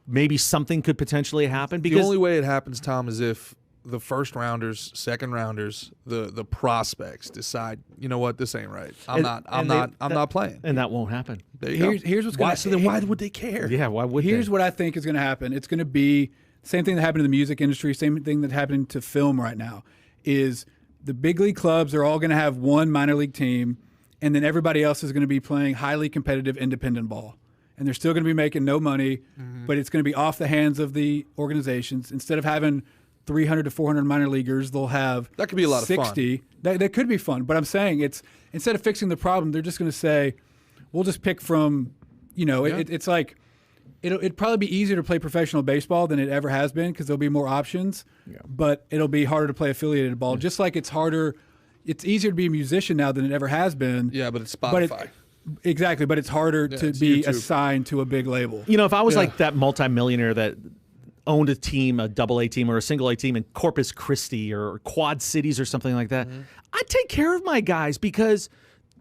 [SPEAKER 1] maybe something could potentially happen. Because
[SPEAKER 3] the only way it happens, Tom, is if the first rounders, second rounders, the prospects decide, you know what, this ain't right. I'm not playing.
[SPEAKER 1] And that won't happen.
[SPEAKER 3] There you go.
[SPEAKER 4] Here's what's going to happen.
[SPEAKER 3] So then why would they care?
[SPEAKER 1] Yeah, why would
[SPEAKER 4] Here's what I think is going to happen. It's going to be same thing that happened in the music industry, same thing that happened to film right now, is the big league clubs are all going to have one minor league team, and then everybody else is going to be playing highly competitive independent ball. and they're still going to be making no money, but it's going to be off the hands of the organizations. Instead of having 300 to 400 minor leaguers, they'll have
[SPEAKER 3] that could be a lot
[SPEAKER 4] 60.
[SPEAKER 3] of
[SPEAKER 4] fun. That could be fun, but I'm saying it's instead of fixing the problem, they're just going to say, we'll just pick from, it's like it'd probably be easier to play professional baseball than it ever has been because there'll be more options, but it'll be harder to play affiliated ball. Just like it's easier to be a musician now than it ever has been.
[SPEAKER 3] Yeah, but it's Spotify.
[SPEAKER 4] Exactly, but it's harder to be YouTube. Assigned to a big label.
[SPEAKER 1] If I was like that multimillionaire that owned a team, a AA team or a single A team in Corpus Christi or Quad Cities or something like that, I'd take care of my guys because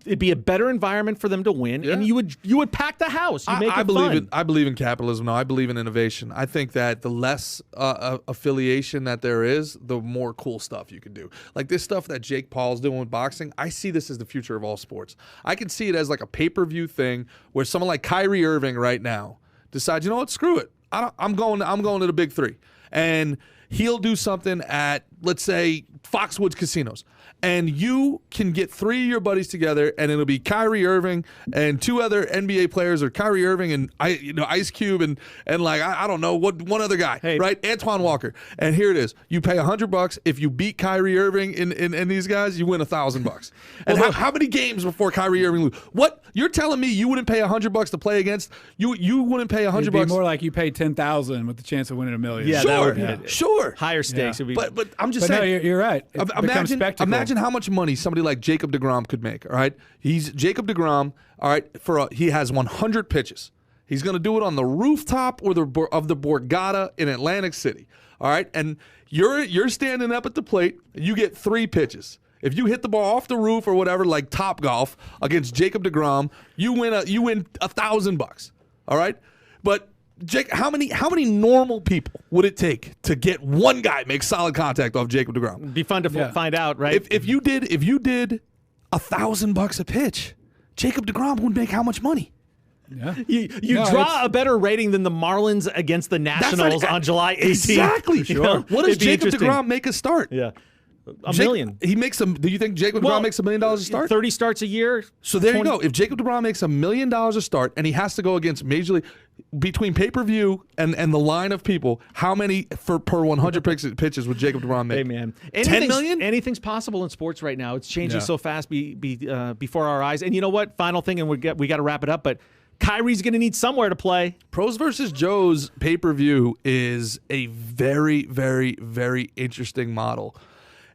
[SPEAKER 1] it'd be a better environment for them to win, and you would pack the house. You make it fun.
[SPEAKER 3] I believe in capitalism. No, I believe in innovation. I think that the less affiliation that there is, the more cool stuff you can do. Like this stuff that Jake Paul's doing with boxing, I see this as the future of all sports. I can see it as like a pay-per-view thing where someone like Kyrie Irving right now decides, you know what, screw it. I'm going to the big three, and he'll do something at, let's say, Foxwoods Casinos. And you can get 3 of your buddies together, and it'll be Kyrie Irving and 2 other NBA players, or Kyrie Irving and Ice Cube and like I don't know what one other guy, right? Antoine Walker. And here it is: you pay $100 if you beat Kyrie Irving and these guys, you win $1,000. And how many games before Kyrie Irving lose? What you're telling me you wouldn't pay $100 to play against? You wouldn't pay $100. It'd be
[SPEAKER 4] more like you pay $10,000 with the chance of winning $1 million.
[SPEAKER 1] Yeah,
[SPEAKER 3] sure,
[SPEAKER 1] that would be it.
[SPEAKER 3] Sure.
[SPEAKER 1] Higher stakes would be.
[SPEAKER 3] But I'm just saying.
[SPEAKER 4] No, you're right.
[SPEAKER 3] Imagine how much money somebody like Jacob deGrom could make. All right, he's Jacob deGrom. All right, he has 100 pitches. He's going to do it on the rooftop of the Borgata in Atlantic City. All right, and you're standing up at the plate. You get 3 pitches. If you hit the ball off the roof or whatever, like Top Golf against Jacob deGrom, you win $1,000. All right, but Jake, how many normal people would it take to get one guy make solid contact off Jacob deGrom?
[SPEAKER 1] It'd be fun to find out, right?
[SPEAKER 3] If you did $1,000 a pitch, Jacob deGrom would make how much money?
[SPEAKER 4] Yeah.
[SPEAKER 1] You draw a better rating than the Marlins against the Nationals on July 18th.
[SPEAKER 3] Exactly. Sure. What does Jacob deGrom make a start?
[SPEAKER 1] Yeah. $1 million.
[SPEAKER 3] He makes some. Do you think Jacob deGrom makes $1 million a start?
[SPEAKER 1] 30 starts a year.
[SPEAKER 3] So there you go. If Jacob deGrom makes $1 million a start, and he has to go against Major League, between pay-per-view and the line of people, how many per 100 pitches would Jacob deGrom make?
[SPEAKER 1] Hey man,
[SPEAKER 3] 10 million?
[SPEAKER 1] Anything's possible in sports right now. It's changing so fast before our eyes. And you know what? Final thing, and we got to wrap it up. But Kyrie's going to need somewhere to play.
[SPEAKER 3] Pros versus Joes pay-per-view is a very, very, very interesting model.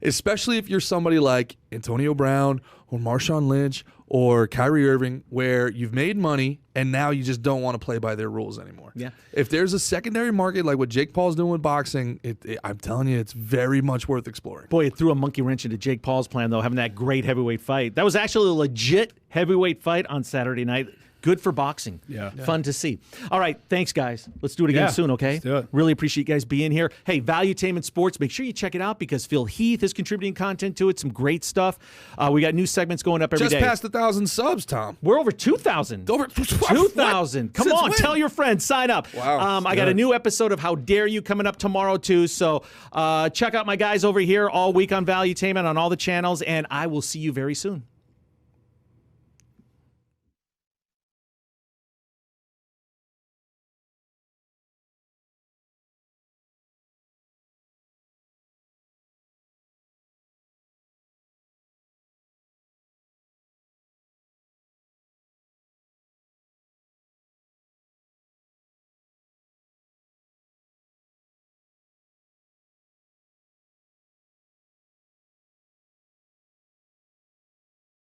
[SPEAKER 3] Especially if you're somebody like Antonio Brown or Marshawn Lynch or Kyrie Irving, where you've made money and now you just don't want to play by their rules anymore.
[SPEAKER 1] Yeah.
[SPEAKER 3] If there's a secondary market like what Jake Paul's doing with boxing, I'm telling you, it's very much worth exploring.
[SPEAKER 1] Boy, it threw a monkey wrench into Jake Paul's plan, though, having that great heavyweight fight. That was actually a legit heavyweight fight on Saturday night. Good for boxing.
[SPEAKER 4] Yeah.
[SPEAKER 1] Fun to see. All right. Thanks, guys. Let's do it again soon, okay?
[SPEAKER 4] Let's do it.
[SPEAKER 1] Really appreciate you guys being here. Hey, Valuetainment Sports, make sure you check it out because Phil Heath is contributing content to it. Some great stuff. We got new segments going up every day.
[SPEAKER 3] Just passed 1,000 subs, Tom.
[SPEAKER 1] We're over 2,000.
[SPEAKER 3] Over
[SPEAKER 1] 2,000. Come on, tell your friends. Sign up.
[SPEAKER 3] Wow.
[SPEAKER 1] I got a new episode of How Dare You coming up tomorrow, too. So check out my guys over here all week on Valuetainment on all the channels, and I will see you very soon.